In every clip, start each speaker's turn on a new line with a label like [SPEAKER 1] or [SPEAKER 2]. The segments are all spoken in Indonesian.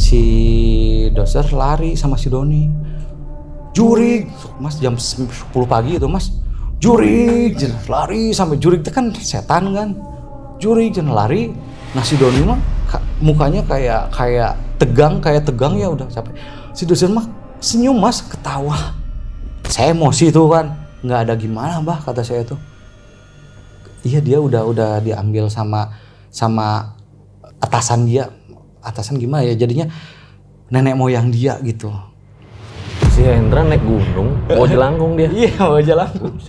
[SPEAKER 1] si doser lari sama si Doni. Jurig, mas jam 10 pagi itu mas. Jurig, lari sampai Jurig itu kan setan kan. Jurig lari. Nah si Doni mah mukanya kayak tegang ya udah capek. Si doser mah senyum mas, ketawa. Saya emosi tuh kan, nggak ada gimana bah kata saya tuh. Iya dia udah diambil sama atasan dia. Atasan gimana ya, jadinya nenek moyang dia gitu.
[SPEAKER 2] Si Hendra naik gunung, bawa jelangkung dia.
[SPEAKER 1] Iya, bawa jelangkung.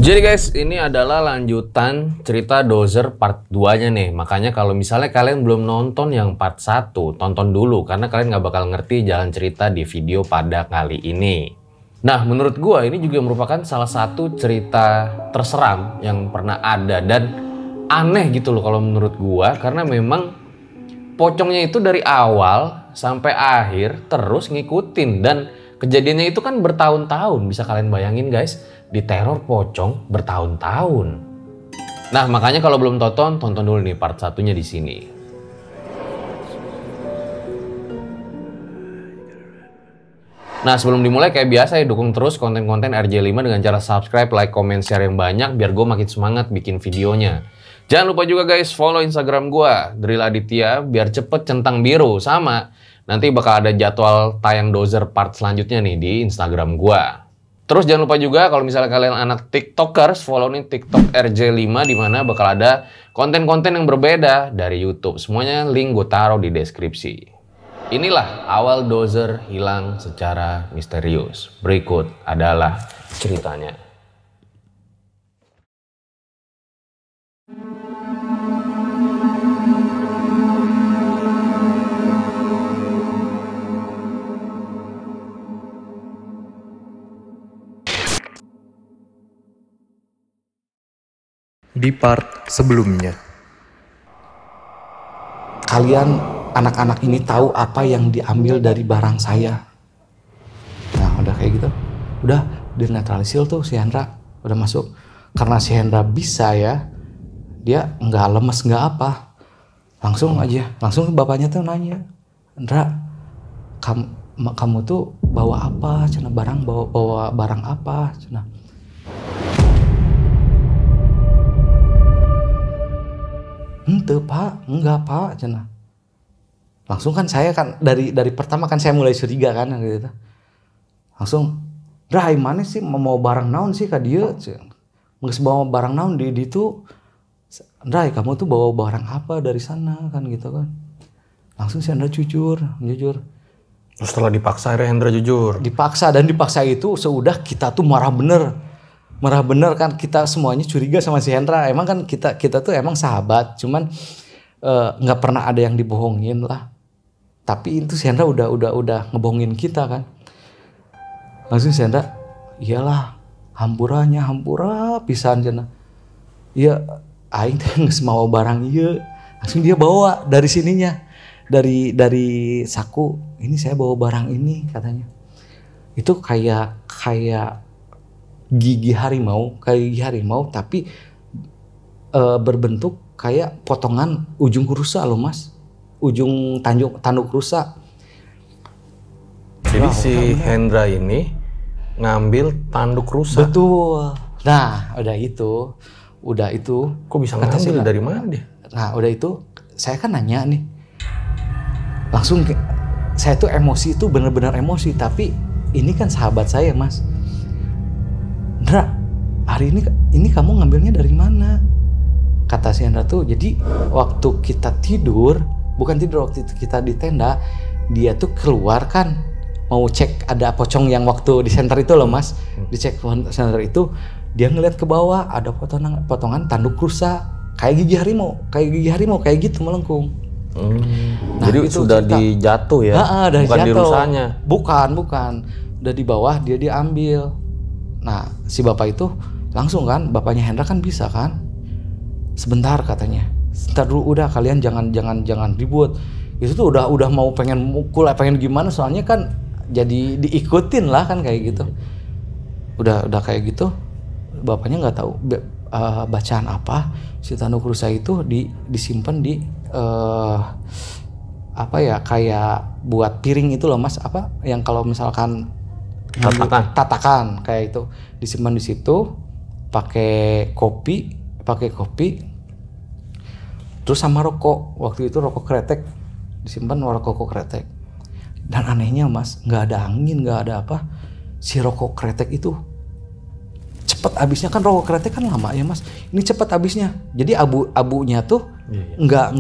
[SPEAKER 2] Jadi guys, ini adalah lanjutan cerita Dozer part 2-nya nih. Makanya kalau misalnya kalian belum nonton yang part 1, tonton dulu. Karena kalian nggak bakal ngerti jalan cerita di video pada kali ini. Nah, menurut gua ini juga merupakan salah satu cerita terseram yang pernah ada. Dan aneh gitu loh kalau menurut gua. Karena memang pocongnya itu dari awal sampai akhir terus ngikutin. Dan kejadiannya itu kan bertahun-tahun. Bisa kalian bayangin guys. Diteror pocong bertahun-tahun. Nah, makanya kalau belum tonton dulu nih part satunya di sini. Nah, sebelum dimulai kayak biasa ya dukung terus konten-konten RJ5 dengan cara subscribe, like, comment, share yang banyak biar gue makin semangat bikin videonya. Jangan lupa juga guys follow Instagram gue, Drill Aditya, biar cepet centang biru. Sama, nanti bakal ada jadwal tayang Dozer part selanjutnya nih di Instagram gue. Terus jangan lupa juga kalau misalnya kalian anak TikTokers, follow nih TikTok RJ5 di mana bakal ada konten-konten yang berbeda dari YouTube. Semuanya link gue taruh di deskripsi. Inilah awal Dozer hilang secara misterius. Berikut adalah ceritanya.
[SPEAKER 3] Di part sebelumnya.
[SPEAKER 1] Kalian anak-anak ini tahu apa yang diambil dari barang saya. Nah udah kayak gitu. Udah dinetralisir tuh si Hendra. Udah masuk. Karena si Hendra bisa ya. Dia nggak lemes nggak apa. Langsung aja. Langsung bapaknya tuh nanya. Hendra, kamu tuh bawa apa? Cina barang bawa barang apa? Cina. Ente pak, enggak pak, cina. Langsung kan saya kan dari pertama kan saya mulai curiga kan gitu. Langsung, Rai mana sih mau barang naon sih kak dia? Nggak bawa barang naon di itu. Rai kamu tuh bawa barang apa dari sana kan gitu kan? Langsung si Hendra jujur.
[SPEAKER 3] Setelah dipaksa akhirnya Hendra jujur.
[SPEAKER 1] Dipaksa itu seudah kita tuh marah bener kan, kita semuanya curiga sama si Hendra. Emang kan kita tuh emang sahabat, cuman nggak pernah ada yang dibohongin lah. Tapi itu si Hendra udah ngebohongin kita kan. Langsung si Hendra, iyalah hampura pisan cenah. Iya, aing teh geus mau barang ieu. Langsung dia bawa dari sininya, dari saku. Ini saya bawa barang ini katanya. Itu kayak gigi harimau tapi berbentuk kayak potongan ujung rusa loh Mas. Ujung tanduk rusa.
[SPEAKER 3] Jadi si Hendra ini ngambil tanduk rusa.
[SPEAKER 1] Betul. Nah, udah itu.
[SPEAKER 3] Kok bisa ngambil dari mana dia?
[SPEAKER 1] Nah, udah itu saya kan nanya nih. Langsung saya tuh emosi itu bener-bener emosi, tapi ini kan sahabat saya Mas. Hendra, hari ini kamu ngambilnya dari mana? Kata si Hendra tuh, jadi waktu kita tidur, bukan tidur, waktu itu kita di tenda, dia tuh keluar kan, mau cek ada pocong yang waktu di center itu loh Mas. Dicek center itu, dia ngeliat ke bawah ada potongan tanduk rusa, kayak gigi harimau, kayak gitu melengkung.
[SPEAKER 2] Nah, jadi itu sudah cerita. Dijatuh ya?
[SPEAKER 1] Udah
[SPEAKER 2] bukan
[SPEAKER 1] jatuh.
[SPEAKER 2] Di rusanya?
[SPEAKER 1] Bukan. Udah di bawah dia diambil. Nah si bapak itu langsung kan, bapaknya Hendra kan bisa kan? Sebentar katanya. Sebentar dulu, udah kalian jangan ribut. Itu tuh udah mau pengen mukul, pengen gimana? Soalnya kan jadi diikutin lah kan kayak gitu. Udah kayak gitu. Bapaknya nggak tahu bacaan apa. Si tanduk rusa itu disimpan di apa ya, kayak buat piring itu loh Mas, apa yang kalau misalkan tatakan kayak itu disimpan di situ, pakai kopi terus sama rokok. Waktu itu rokok kretek disimpan, rokok kretek. Dan anehnya Mas, nggak ada angin, nggak ada apa, si rokok kretek itu cepet habisnya. Kan rokok kretek kan lama ya Mas, ini cepet habisnya. Jadi abunya tuh nggak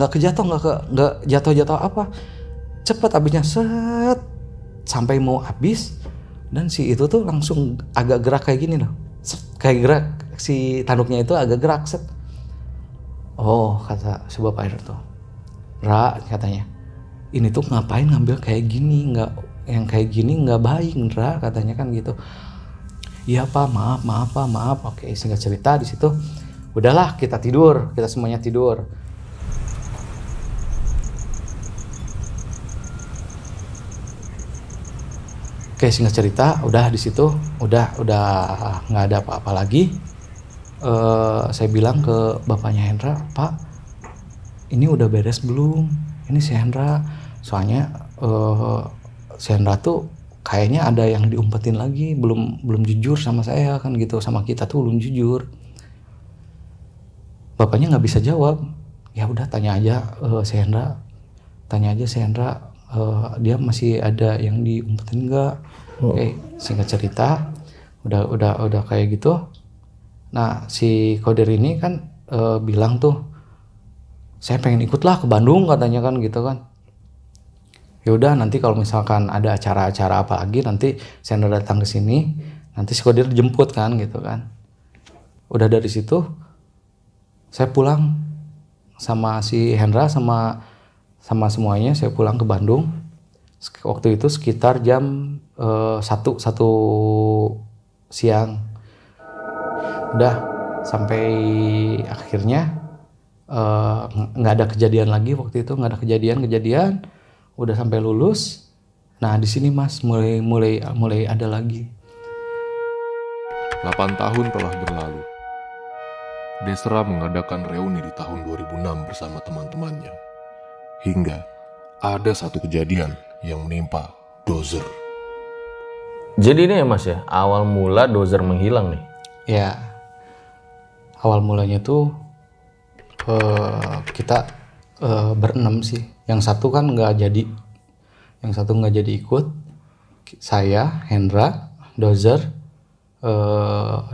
[SPEAKER 1] jatuh apa, cepet habisnya, set sampai mau habis. Dan si itu tuh langsung agak gerak kayak gini loh, set, kayak gerak si tanduknya itu agak gerak, set. Oh, kata si bapak itu tuh, Ra, katanya, ini tuh ngapain ngambil kayak gini, yang kayak gini nggak baik Ra, katanya kan gitu. Iya Pak, maaf. Oke, singkat cerita di situ udahlah kita semuanya tidur. Oke, singkat cerita udah di situ udah nggak ada apa-apa lagi. Saya bilang ke bapaknya Hendra, Pak, ini udah beres belum? Ini si Hendra, soalnya si Hendra tuh kayaknya ada yang diumpetin lagi, belum jujur sama saya kan gitu, sama kita tuh belum jujur. Bapaknya nggak bisa jawab. Ya udah tanya aja si Hendra, dia masih ada yang diumpetin nggak? Oke, singkat cerita udah kayak gitu. Nah si Kodir ini kan bilang tuh, saya pengen ikutlah ke Bandung katanya kan gitu kan. Ya udah, nanti kalau misalkan ada acara-acara apa lagi, nanti saya datang ke sini, nanti si Kodir jemput kan gitu kan. Udah dari situ saya pulang sama si Hendra sama semuanya, saya pulang ke Bandung. Waktu itu sekitar jam 1 siang. Udah sampai akhirnya nggak ada kejadian lagi waktu itu, nggak ada kejadian. Udah sampai lulus. Nah di sini Mas mulai ada lagi.
[SPEAKER 4] 8 tahun telah berlalu. Desra mengadakan reuni di tahun 2006 bersama teman-temannya. Hingga ada satu kejadian yang menimpa Dozer.
[SPEAKER 2] Jadi ini ya Mas ya, awal mula Dozer menghilang nih.
[SPEAKER 1] Ya, awal mulanya tuh kita berenam sih. Yang satu kan nggak jadi ikut. Saya, Hendra, Dozer,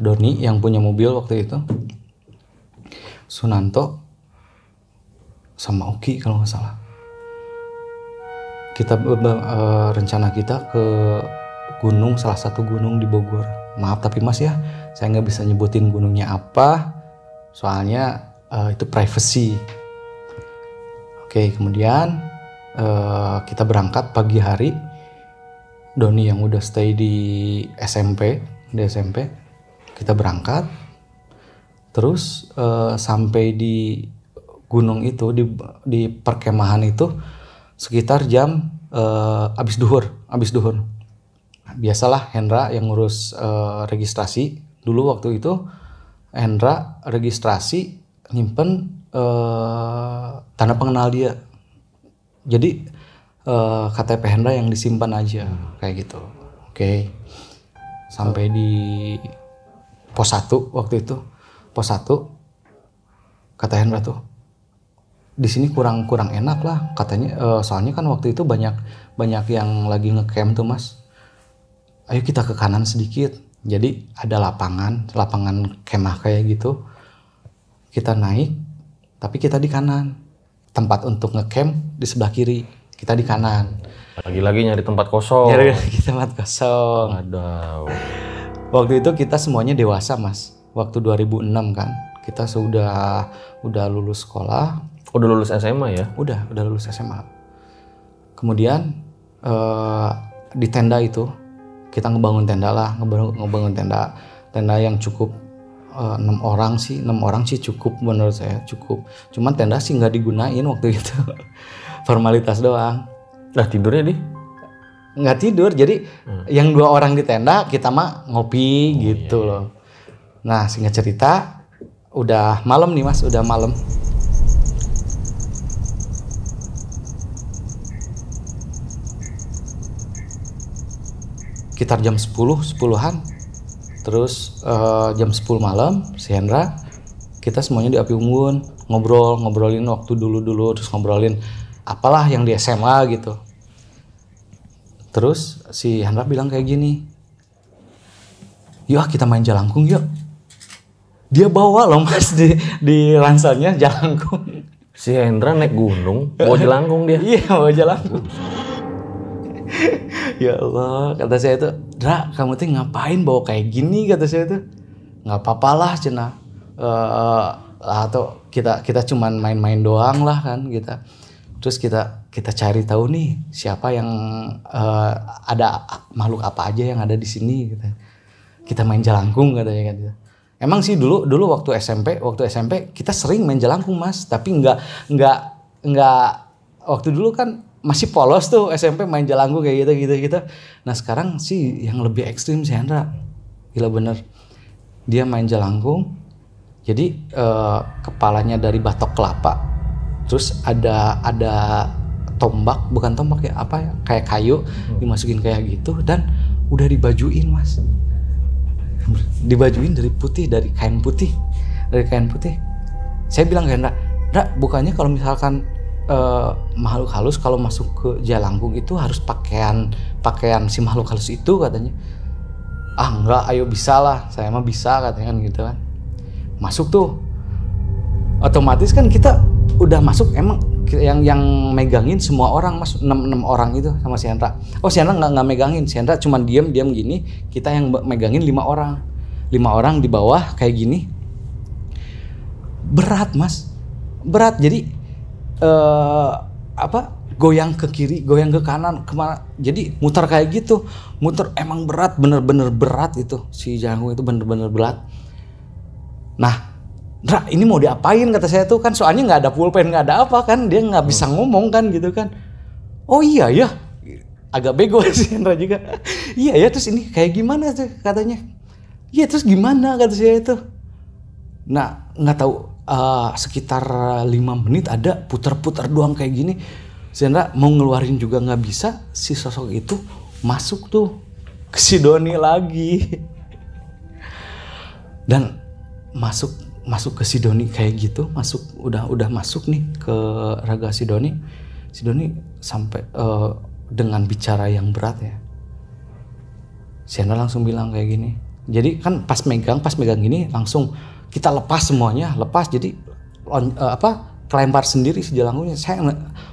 [SPEAKER 1] Doni yang punya mobil waktu itu, Sunanto, sama Oki kalau nggak salah. Kita rencana kita ke gunung, salah satu gunung di Bogor. Maaf tapi Mas ya, saya nggak bisa nyebutin gunungnya apa, soalnya itu privacy. Oke, kemudian kita berangkat pagi hari. Doni yang udah stay di SMP, kita berangkat. Terus sampai di gunung itu, di perkemahan itu sekitar jam habis duhur. biasalah Hendra yang ngurus registrasi. Dulu waktu itu Hendra registrasi nyimpen tanda pengenal dia. Jadi KTP Hendra yang disimpan aja kayak gitu. Oke. Sampai di pos 1 waktu itu. Pos 1 kata Hendra tuh, di sini kurang enak lah katanya, soalnya kan waktu itu banyak yang lagi ngecamp tuh Mas. Ayo kita ke kanan sedikit. Jadi ada lapangan kemah kayak gitu. Kita naik, tapi kita di kanan. Tempat untuk ngecamp di sebelah kiri, kita di kanan.
[SPEAKER 2] Lagi-lagi nyari tempat kosong.
[SPEAKER 1] Nyari tempat kosong.
[SPEAKER 2] Aduh.
[SPEAKER 1] Waktu itu kita semuanya dewasa Mas. Waktu 2006 kan. Kita udah lulus sekolah.
[SPEAKER 2] Udah lulus SMA ya?
[SPEAKER 1] Udah lulus SMA. Kemudian di tenda itu kita ngebangun tenda yang cukup 6 orang sih cukup menurut saya, cukup. Cuman tenda sih nggak digunain waktu itu. Formalitas doang.
[SPEAKER 2] Nah tidurnya di?
[SPEAKER 1] Nggak tidur, jadi yang 2 orang di tenda, kita mah ngopi gitu loh. Nah singkat cerita, udah malam nih Mas, udah malam. Sekitar jam 10-an. Terus jam 10 malam si Hendra, kita semuanya di Api Unggun ngobrolin waktu dulu, terus ngobrolin apalah yang di SMA gitu. Terus si Hendra bilang kayak gini, yuk kita main jalangkung yuk. Dia bawa loh Mas di ranselnya jalangkung.
[SPEAKER 2] Si Hendra naik gunung, bawa jelangkung dia.
[SPEAKER 1] Iya, bawa jalangkung. Ya Allah, kata saya itu, Dra, kamu tuh ngapain bawa kayak gini, kata saya itu. Nggak apa-apa lah cenah. Atau kita cuman main-main doang lah kan kita. Terus kita cari tahu nih siapa yang ada makhluk apa aja yang ada di sini gitu. Kita main jalangkung katanya gitu. Emang sih dulu waktu SMP kita sering main jalangkung Mas, tapi nggak waktu dulu kan masih polos tuh SMP main jalangkung kayak gitu. Nah sekarang sih yang lebih ekstrim sih Hendra, gila bener. Dia main jalangkung, jadi kepalanya dari batok kelapa, terus ada tombak, bukan tombak ya apa ya, kayak kayu dimasukin kayak gitu, dan udah dibajuin Mas. Dibajuin dari kain putih. Saya bilang ke Hendra, bukannya kalau misalkan makhluk halus kalau masuk ke jalangkung itu harus pakaian si makhluk halus itu katanya. Enggak, ayo bisa lah, saya mah bisa katanya kan gitu kan. Masuk tuh, otomatis kan kita udah masuk, emang yang megangin semua orang Mas, 6 orang itu sama si Hendra. Oh si Hendra nggak megangin, si Hendra cuma diam gini, kita yang megangin 5 orang. 5 orang di bawah kayak gini. Berat Mas, berat. Jadi goyang ke kiri, goyang ke kanan, kemana, jadi muter kayak gitu, emang berat, bener-bener berat itu, si jalangkung itu bener-bener berat. Nah, Dra, ini mau diapain kata saya tuh, kan soalnya nggak ada pulpen, nggak ada apa kan, dia nggak bisa ngomong kan gitu kan. Oh iya ya, agak bego sih Hendra juga. Iya ya, terus ini kayak gimana tuh katanya. Iya terus gimana kata saya itu. Nah nggak tahu, sekitar 5 menit ada putar-putar doang kayak gini. Si Hendra mau ngeluarin juga nggak bisa, si sosok itu masuk tuh ke si Doni lagi. Dan masuk ke si Doni kayak gitu, udah masuk nih ke raga si Doni. Si Doni sampai dengan bicara yang berat ya. Si Hendra langsung bilang kayak gini. Jadi kan pas megang gini langsung kita lepas semuanya, jadi kelempar sendiri si jalangkungnya. Saya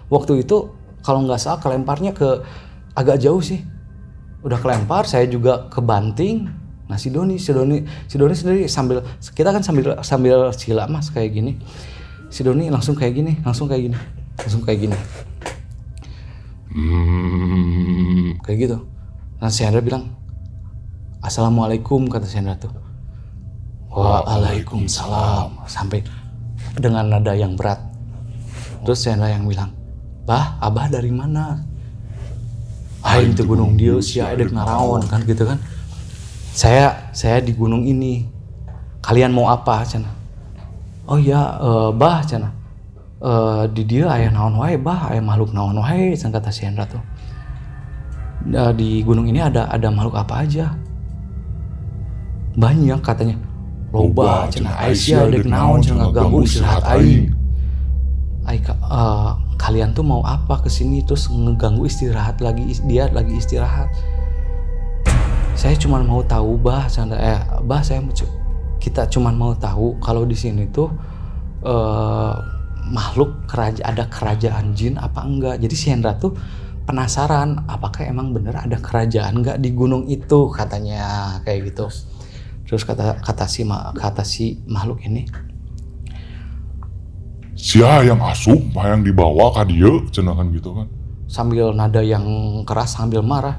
[SPEAKER 1] waktu itu kalau nggak salah kelemparnya ke agak jauh sih. Udah kelempar, saya juga kebanting. Nah si Doni sendiri sambil sila Mas kayak gini. Si Doni langsung kayak gini. Kayak gitu. Nah si Hendra bilang, Assalamualaikum, kata si Hendra tuh. Waalaikumsalam, sampai dengan nada yang berat. Terus si Hendra yang bilang, Abah dari mana? Aing di gunung dia sia edek naraon kan gitu kan. Saya di gunung ini. Kalian mau apa cenah? Oh ya, bah cenah. Di dia aya naon wae bah, aya makhluk naon wae cenah kata si Hendra tuh. Di gunung ini ada makhluk apa aja? Banyak katanya. Loba cenah Aisyah dek naon cenah ngaganggu istirahat aing. Kalian tuh mau apa kesini terus ngeganggu istirahat lagi, dia lagi istirahat. Saya cuma mau tahu bah kita cuma mau tahu kalau di sini tuh makhluk ada kerajaan jin apa enggak. Jadi si Hendra tuh penasaran apakah emang bener ada kerajaan enggak di gunung itu katanya kayak gitu. Terus kata si makhluk ini,
[SPEAKER 4] sia yang asup yang dibawa ka dieu cenah kan gitu kan.
[SPEAKER 1] Sambil nada yang keras sambil marah.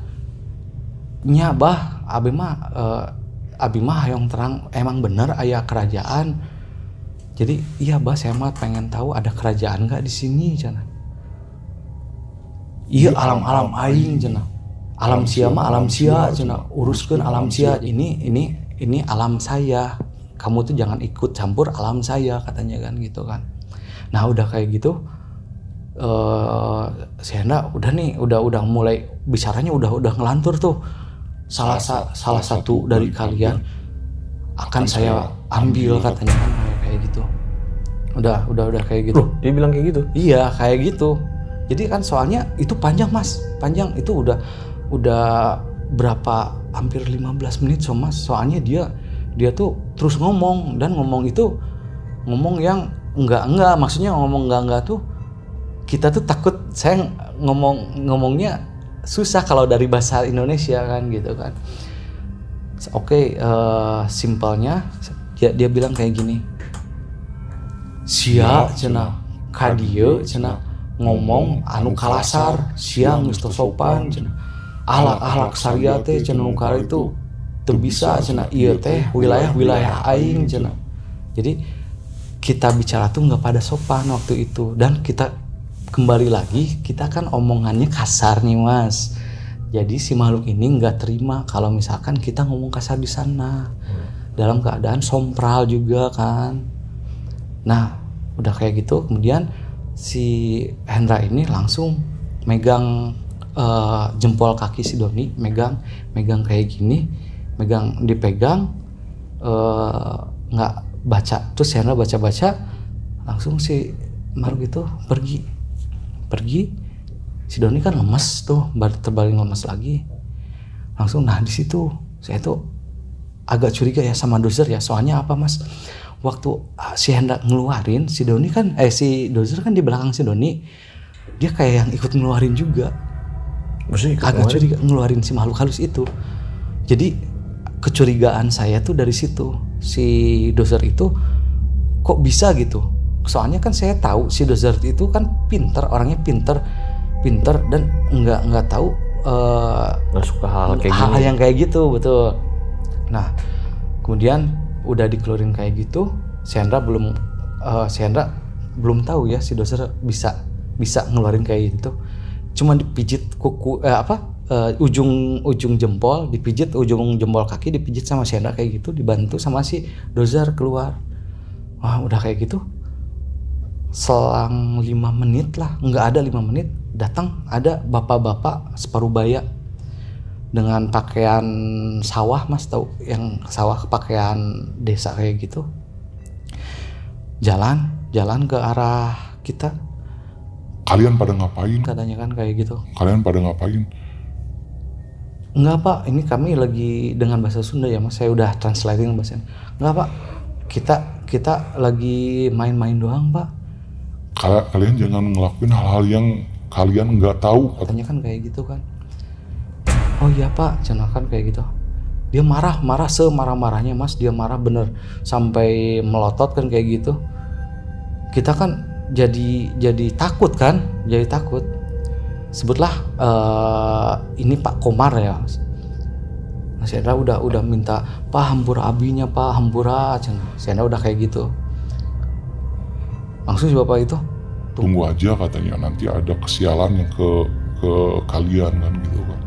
[SPEAKER 1] Nya bah, abi mah yang terang emang bener aya kerajaan. Jadi iya bah saya mah pengen tahu ada kerajaan nggak di sini cenah. Iya alam aing cenah. Alam sia mah alam sia cenah. Uruskeun alam sia ini alam saya. Kamu tuh jangan ikut campur alam saya katanya kan gitu kan. Nah udah kayak gitu si Hendra udah mulai bicaranya udah ngelantur tuh. Salah satu dari kalian akan saya ambil katanya kan kayak gitu. Udah kayak gitu.
[SPEAKER 3] Dia bilang kayak gitu?
[SPEAKER 1] Iya kayak gitu. Jadi kan soalnya itu panjang mas, panjang itu udah berapa hampir 15 menit so mas. Soalnya dia tuh terus ngomong dan ngomong yang enggak maksudnya ngomong enggak tuh kita tuh takut saya ngomongnya susah kalau dari bahasa Indonesia kan gitu kan. Oke, simpelnya dia bilang kayak gini. Sia cenah ka dieu cenah ngomong anu kalasar, sia geus teu sopan cenah. Ahlak saria teh cenah nu itu teu bisa cenah ieu teh wilayah aing cenah. Jadi kita bicara tuh nggak pada sopan waktu itu dan kita kembali lagi kita kan omongannya kasar nih mas. Jadi si makhluk ini nggak terima kalau misalkan kita ngomong kasar di sana dalam keadaan sompral juga kan. Nah udah kayak gitu kemudian si Hendra ini langsung megang jempol kaki si Doni, megang kayak gini, dipegang nggak baca terus Hendra baca langsung si makhluk itu pergi. Si Doni kan lemes tuh, terbalik lemes lagi. Langsung nah di situ saya tuh agak curiga ya sama Dozer ya. Soalnya apa mas? Waktu si Hendra ngeluarin si Doni kan si Dozer kan di belakang si Doni. Dia kayak yang ikut ngeluarin juga.
[SPEAKER 3] Maksudnya
[SPEAKER 1] agak curiga ngeluarin si makhluk halus itu. Jadi kecurigaan saya tuh dari situ. Si Dozer itu kok bisa gitu? Soalnya kan saya tahu si Dozer itu kan orangnya pinter dan nggak tahu
[SPEAKER 3] nggak suka hal
[SPEAKER 1] yang kayak gitu betul. Nah kemudian udah dikeluarin kayak gitu, si Hendra belum tahu ya si Dozer bisa ngeluarin kayak gitu. Cuma dipijit kuku ujung jempol dipijit, ujung jempol kaki dipijit sama si Hendra kayak gitu, dibantu sama si Dozer keluar. Wah udah kayak gitu selang 5 menit lah, nggak ada 5 menit datang ada bapak-bapak separuh baya dengan pakaian sawah mas, tahu yang sawah pakaian desa kayak gitu, jalan ke arah kita.
[SPEAKER 4] Kalian pada ngapain?
[SPEAKER 1] Katanya kan kayak gitu.
[SPEAKER 4] Kalian pada ngapain?
[SPEAKER 1] Enggak pak, ini kami lagi dengan bahasa Sunda ya mas, saya udah translating bahasa. Enggak pak, kita lagi main-main doang pak.
[SPEAKER 4] Kalian jangan ngelakuin hal-hal yang kalian nggak tahu.
[SPEAKER 1] Katanya kan kayak gitu kan. Oh iya pak, cenah kan kayak gitu. Dia marah semarah-marahnya mas, dia marah bener sampai melotot kan kayak gitu. Kita kan jadi takut kan, sebutlah ini Pak Komar ya. Mas Hendra udah minta Pak hampura abinya Pak, hampura cenah. Si Hendra udah kayak gitu. Langsung si bapak itu
[SPEAKER 4] tunggu aja katanya, nanti ada kesialan yang ke ke kalian kan gitu kan.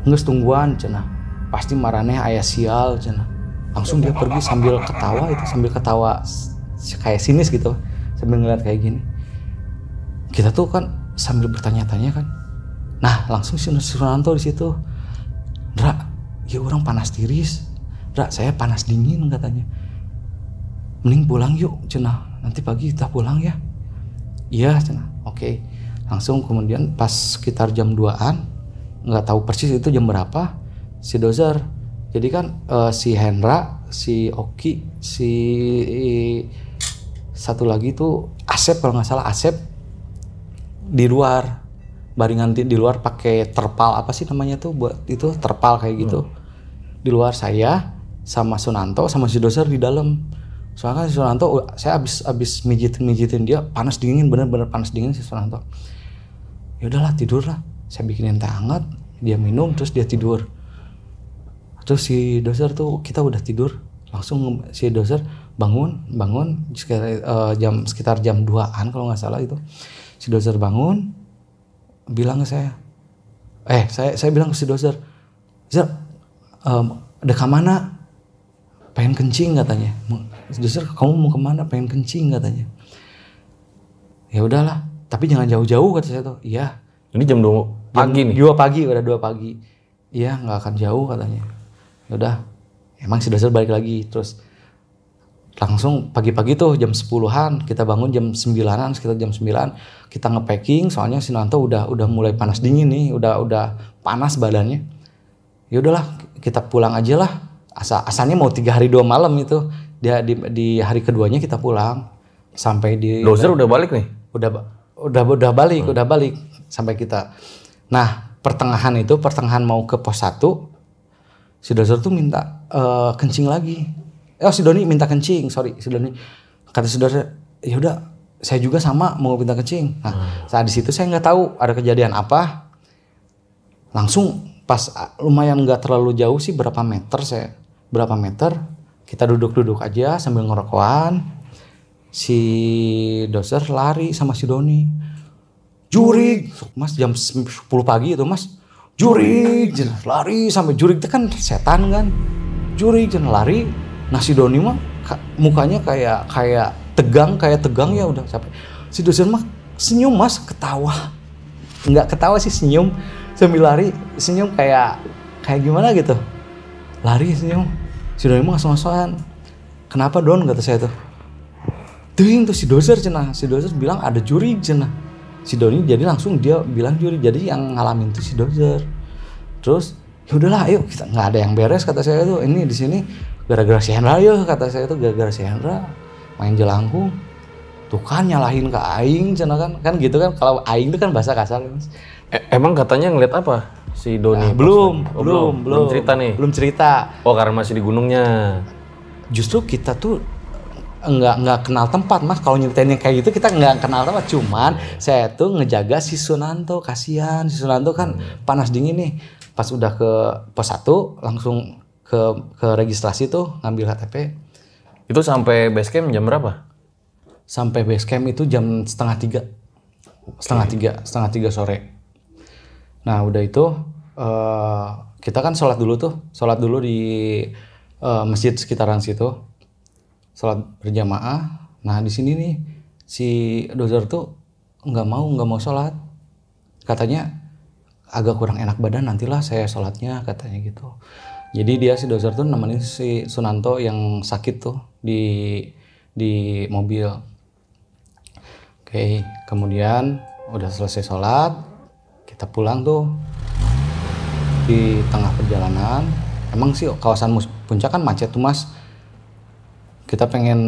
[SPEAKER 1] Nges tungguan cenah. Pasti marane aya sial cenah. Langsung dia pergi sambil ketawa kayak sinis gitu, sambil ngeliat kayak gini. Kita tuh kan sambil bertanya-tanya kan. Nah, langsung si Sunanto di situ. Dra, ya orang panas tiris. Dra, saya panas dingin katanya. Mending pulang yuk cenah. Nanti pagi kita pulang ya. Iya cenah. Oke. Langsung kemudian pas sekitar jam 2-an, nggak tahu persis itu jam berapa, si Dozer. Jadi kan si Hendra, si Oki, si satu lagi tuh Asep, kalau nggak salah Asep di luar, baringan di luar pakai terpal, apa sih namanya tuh, buat itu terpal kayak gitu. Di luar saya sama Sunanto sama si Dozer di dalam. Soalnya kan si Sunanto, saya abis mijitin dia, panas dingin, bener-bener panas dingin si Sunanto. Ya udahlah, tidur lah. Saya bikinin teh hangat, dia minum, terus dia tidur. Terus si Dozer tuh, kita udah tidur, langsung si Dozer bangun sekitar jam 2-an kalau nggak salah itu. Si Dozer bangun, bilang ke saya, saya bilang ke si Dozer, Zer, ada kemana? Pengen kencing katanya. Dozer, kamu mau kemana? Pengen kencing katanya. Ya udahlah, tapi jangan jauh-jauh kata saya tuh. Iya.
[SPEAKER 2] Ini jam 2 pagi nih.
[SPEAKER 1] 2 pagi, udah 2 pagi. Iya, nggak akan jauh katanya. Ya udah, emang si Dozer balik lagi. Terus langsung pagi-pagi tuh jam 10-an kita bangun, jam 9-an, sekitar jam 9 kita nge-packing, soalnya si Nanto udah mulai panas dingin nih, udah panas badannya. Ya udahlah, kita pulang aja lah. Asalnya mau 3 hari 2 malam itu. Dia di hari keduanya kita pulang. Sampai di
[SPEAKER 2] Dozer udah balik nih.
[SPEAKER 1] Udah balik sampai kita. Nah, pertengahan mau ke pos 1, si Dozer tuh minta kencing lagi. Si Doni minta kencing, si Doni. Kata si Dozer, ya udah, saya juga sama mau minta kencing. Nah, saat di situ saya nggak tahu ada kejadian apa. Langsung pas lumayan nggak terlalu jauh sih, berapa meter, kita duduk aja sambil ngerokokan. Si Dozer lari sama si Doni. Jurig, Mas, jam 10 pagi itu Mas. Jurig, lari sampai jurig itu kan setan kan. Jurig, lari. Nah si Doni mah mukanya kayak tegang ya udah sampai. Si Dozer mah senyum Mas, ketawa. Enggak ketawa sih, senyum sambil lari, senyum kayak gimana gitu. Lari senyum. Si Doni mah ngasong-ngasongan. Kenapa Don, kata saya tuh. Ting tuh si Dozer cenah. Si Dozer bilang ada jurig cenah. Si Doni jadi langsung dia bilang jurig. Jadi yang ngalamin tuh si Dozer. Terus ya udahlah, ayo kita, nggak ada yang beres kata saya tuh. Ini di sini gara-gara si Hendra ya, kata saya tuh, gara-gara si Hendra main jelangkung. Tuh kan nyalahin ke aing cenah kan gitu kan. Kalau aing itu kan bahasa kasar Mas.
[SPEAKER 2] Emang katanya ngeliat apa si Doni?
[SPEAKER 1] Nah, belum
[SPEAKER 2] cerita nih.
[SPEAKER 1] Belum cerita.
[SPEAKER 2] Oh, karena masih di gunungnya.
[SPEAKER 1] Justru kita tuh nggak kenal tempat Mas. Kalau nyeritain yang kayak gitu kita nggak kenal tempat. Cuman saya tuh ngejaga si Sunanto, kasihan si Sunanto kan panas dingin nih. Pas udah ke pos 1 langsung ke registrasi tuh ngambil KTP.
[SPEAKER 2] Itu sampai base camp jam berapa?
[SPEAKER 1] Sampai base camp itu jam setengah 3 sore. Nah udah itu kita kan sholat dulu di masjid sekitaran situ, sholat berjamaah. Nah di sini nih si Dozer tuh nggak mau sholat, katanya agak kurang enak badan, nantilah saya sholatnya katanya gitu. Jadi dia si Dozer tuh nemenin si Sunanto yang sakit tuh di mobil. Oke, kemudian udah selesai sholat, kita pulang tuh. Di tengah perjalanan, emang sih kawasan puncak kan macet tuh Mas. Kita pengen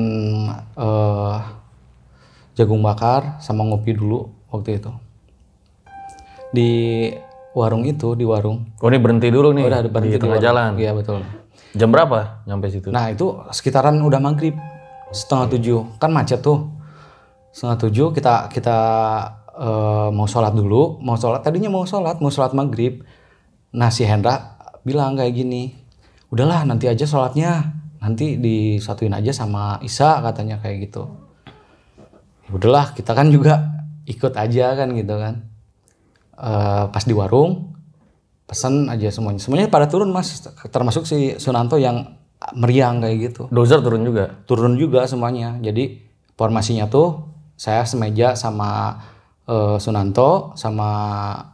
[SPEAKER 1] jagung bakar sama ngopi dulu waktu itu. Di warung.
[SPEAKER 2] Oh, ini berhenti dulu nih.
[SPEAKER 1] Udah berhenti
[SPEAKER 2] di tengah jalan.
[SPEAKER 1] Iya betul.
[SPEAKER 2] Jam berapa nyampe situ?
[SPEAKER 1] Nah itu sekitaran udah maghrib, 6:30 kan macet tuh. 6:30 kita mau sholat dulu, tadinya mau sholat maghrib. Nah si Hendra bilang kayak gini, udahlah nanti aja sholatnya, nanti disatuin aja sama Isa katanya kayak gitu. Udahlah kita kan juga ikut aja kan gitu kan. pas di warung pesen aja semuanya pada turun mas, termasuk si Sunanto yang meriang kayak gitu.
[SPEAKER 2] Dozer turun juga
[SPEAKER 1] Semuanya. Jadi formasinya tuh saya semeja sama Sunanto, sama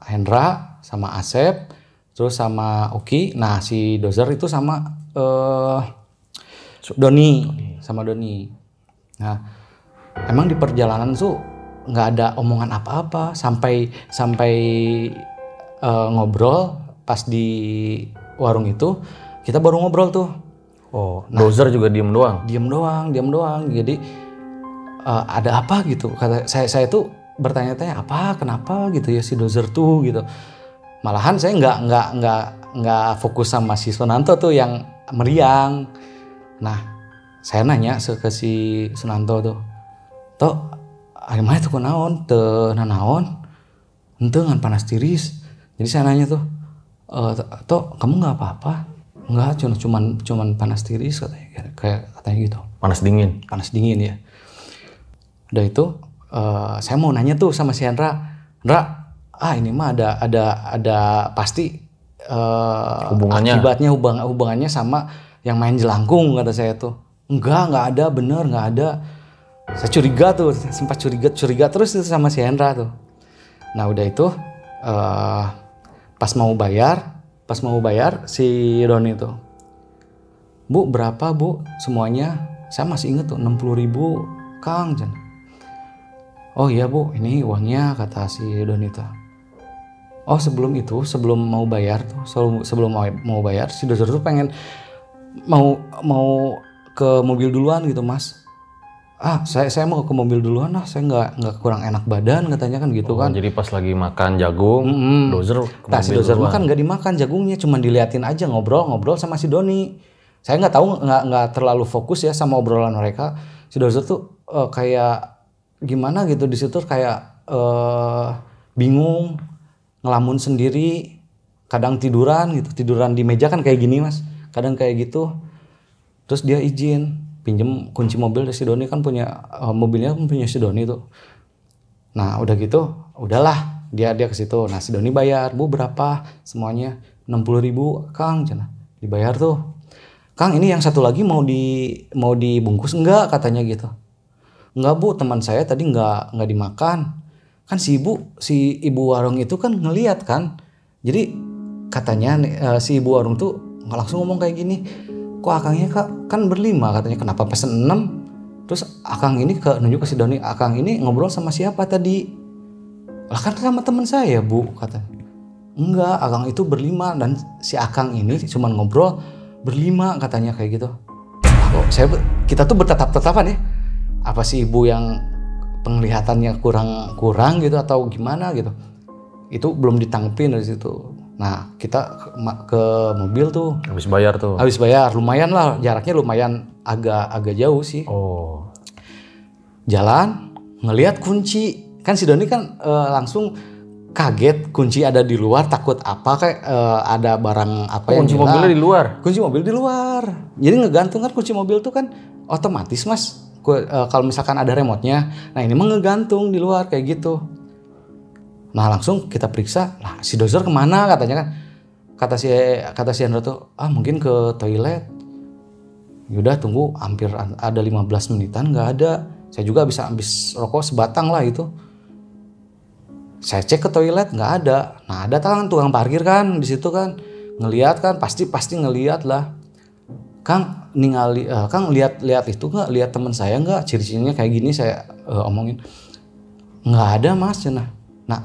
[SPEAKER 1] Hendra, sama Asep, terus sama Oki. Nah si Dozer itu sama Doni. Nah emang di perjalanan tuh nggak ada omongan apa-apa sampai ngobrol pas di warung itu, kita baru ngobrol tuh.
[SPEAKER 2] Oh, Dozer juga diem doang.
[SPEAKER 1] Diem doang. Jadi ada apa gitu? Kata saya tuh bertanya-tanya kenapa gitu ya si Dozer tuh gitu. Malahan saya nggak fokus sama si Sunanto tuh yang meriang. Nah, saya nanya ke si Sunanto tuh, "Tok, ari mah tuh kunaon? Teu nanaon? Henteu ngan panas tiris." Jadi saya nanya tuh, "Tok, kamu nggak apa-apa?" "Enggak, cuman panas tiris," katanya gitu.
[SPEAKER 2] Panas dingin
[SPEAKER 1] Ya. Udah itu saya mau nanya tuh sama si Hendra, ini mah ada pasti akibatnya hubungannya sama yang main jelangkung," kata saya tuh. Enggak ada, bener nggak ada. Saya curiga tuh, sempat curiga terus tuh sama si Hendra tuh. Nah udah itu pas mau bayar si Doni tuh, "Bu berapa bu semuanya?" Saya masih inget tuh 60.000 Kang. "Oh iya bu, ini uangnya," kata si Doni tuh. Oh sebelum mau bayar si Dozer tuh pengen mau ke mobil duluan gitu mas. Saya mau ke mobil duluan lah, saya nggak kurang enak badan katanya kan gitu kan.
[SPEAKER 2] Jadi pas lagi makan jagung, Dozer ke mobil
[SPEAKER 1] si Dozer
[SPEAKER 2] duluan.
[SPEAKER 1] kan nggak dimakan jagungnya, cuma diliatin aja ngobrol sama si Doni. Saya nggak tahu, nggak terlalu fokus ya sama obrolan mereka. Si Dozer tuh kayak gimana gitu di situ, kayak bingung, ngelamun sendiri, kadang tiduran di meja kan kayak gini mas, kadang kayak gitu. Terus dia izin pinjem kunci mobil dari si Doni, kan punya mobilnya kan punya si Doni tuh. Nah udah gitu, udahlah dia ke situ. Nah si Doni bayar, "Bu berapa semuanya?" 60.000 Kang, dibayar tuh. "Kang ini yang satu lagi mau dibungkus enggak?" katanya gitu. "Enggak bu, teman saya tadi nggak dimakan." Kan si ibu warung itu kan ngeliat kan. Jadi katanya si ibu warung tuh langsung ngomong kayak gini, "Kok akangnya kan berlima," katanya, "kenapa pesen 6? Terus akang ini nunjuk ke si Doni, "Akang ini ngobrol sama siapa tadi?" "Lah kan sama teman saya bu," katanya. "Enggak, akang itu berlima dan si akang ini cuma ngobrol berlima," katanya kayak gitu. Kita tuh bertatap-tatapan ya. Apa si ibu yang penglihatannya kurang gitu atau gimana gitu. Itu belum ditanggepin dari situ. Nah kita ke mobil tuh.
[SPEAKER 2] Habis bayar
[SPEAKER 1] lumayan lah, jaraknya lumayan agak jauh sih.
[SPEAKER 2] Oh.
[SPEAKER 1] Jalan ngelihat kunci, kan si Doni kan langsung kaget, kunci ada di luar, takut apa kayak ada barang apa yang
[SPEAKER 2] kunci mobilnya di luar.
[SPEAKER 1] Kunci mobil di luar. Jadi ngegantung kan kunci mobil tuh kan otomatis mas. Kalau misalkan ada remote-nya, nah ini mah ngegantung di luar kayak gitu. Nah langsung kita periksa, "Lah si Dozer kemana?" katanya kan. Kata si Hendra tuh, "Mungkin ke toilet." Yaudah tunggu hampir ada 15 menitan nggak ada. Saya juga habis rokok sebatang lah itu. Saya cek ke toilet nggak ada. Nah ada kan tukang parkir kan di situ kan, ngelihat kan, pasti ngelihat lah. "Kang Kang lihat itu nggak, lihat teman saya nggak, ciri-cirinya kayak gini," saya omongin. "Nggak ada mas." Nah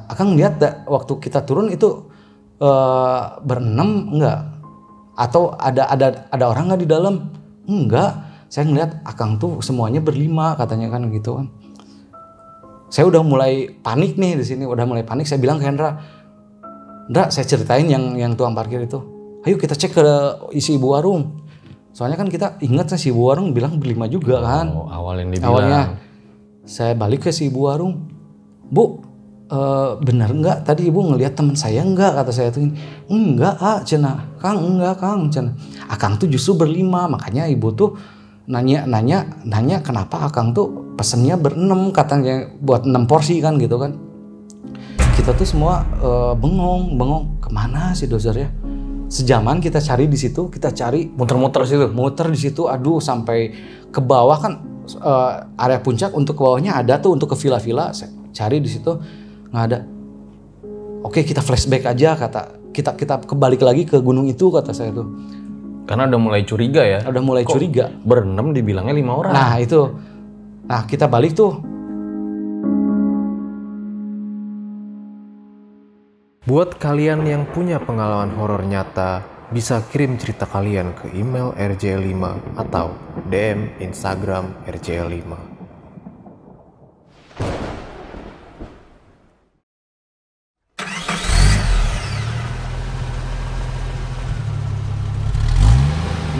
[SPEAKER 1] Akang lihat waktu kita turun itu berenam enggak? Atau ada orang nggak di dalam? Enggak, saya ngeliat Akang tuh semuanya berlima katanya kan gitu kan. Saya udah mulai panik nih di sini, saya bilang ke Hendra, saya ceritain yang tukang parkir itu. "Ayo kita cek ke isi ibu warung." Soalnya kan kita ingat si ibu warung bilang berlima juga kan.
[SPEAKER 2] Oh, awalnya
[SPEAKER 1] saya balik ke si ibu warung. "Bu, benar nggak tadi ibu ngelihat teman saya nggak?" kata saya tuh. "Enggak cenah Kang, enggak Kang cenah. Akang tuh justru berlima, makanya ibu tuh nanya kenapa Akang tuh pesennya berenam, katanya buat 6 porsi kan gitu kan." kita tuh semua bengong kemana si dozer ya. Sejaman kita cari di situ, kita cari
[SPEAKER 2] Muter-muter situ.
[SPEAKER 1] muter di situ, aduh sampai ke bawah kan area puncak untuk ke bawahnya ada tuh untuk ke villa-villa, cari di situ nggak ada. Oke kita flashback aja kata kita kembali lagi ke gunung itu kata saya tuh.
[SPEAKER 2] Karena udah mulai curiga ya.
[SPEAKER 1] Udah mulai curiga.
[SPEAKER 2] Berenam dibilangnya 5 orang.
[SPEAKER 1] Nah itu, nah kita balik tuh.
[SPEAKER 3] Buat kalian yang punya pengalaman horor nyata, bisa kirim cerita kalian ke email RJ5 atau DM Instagram RJ5.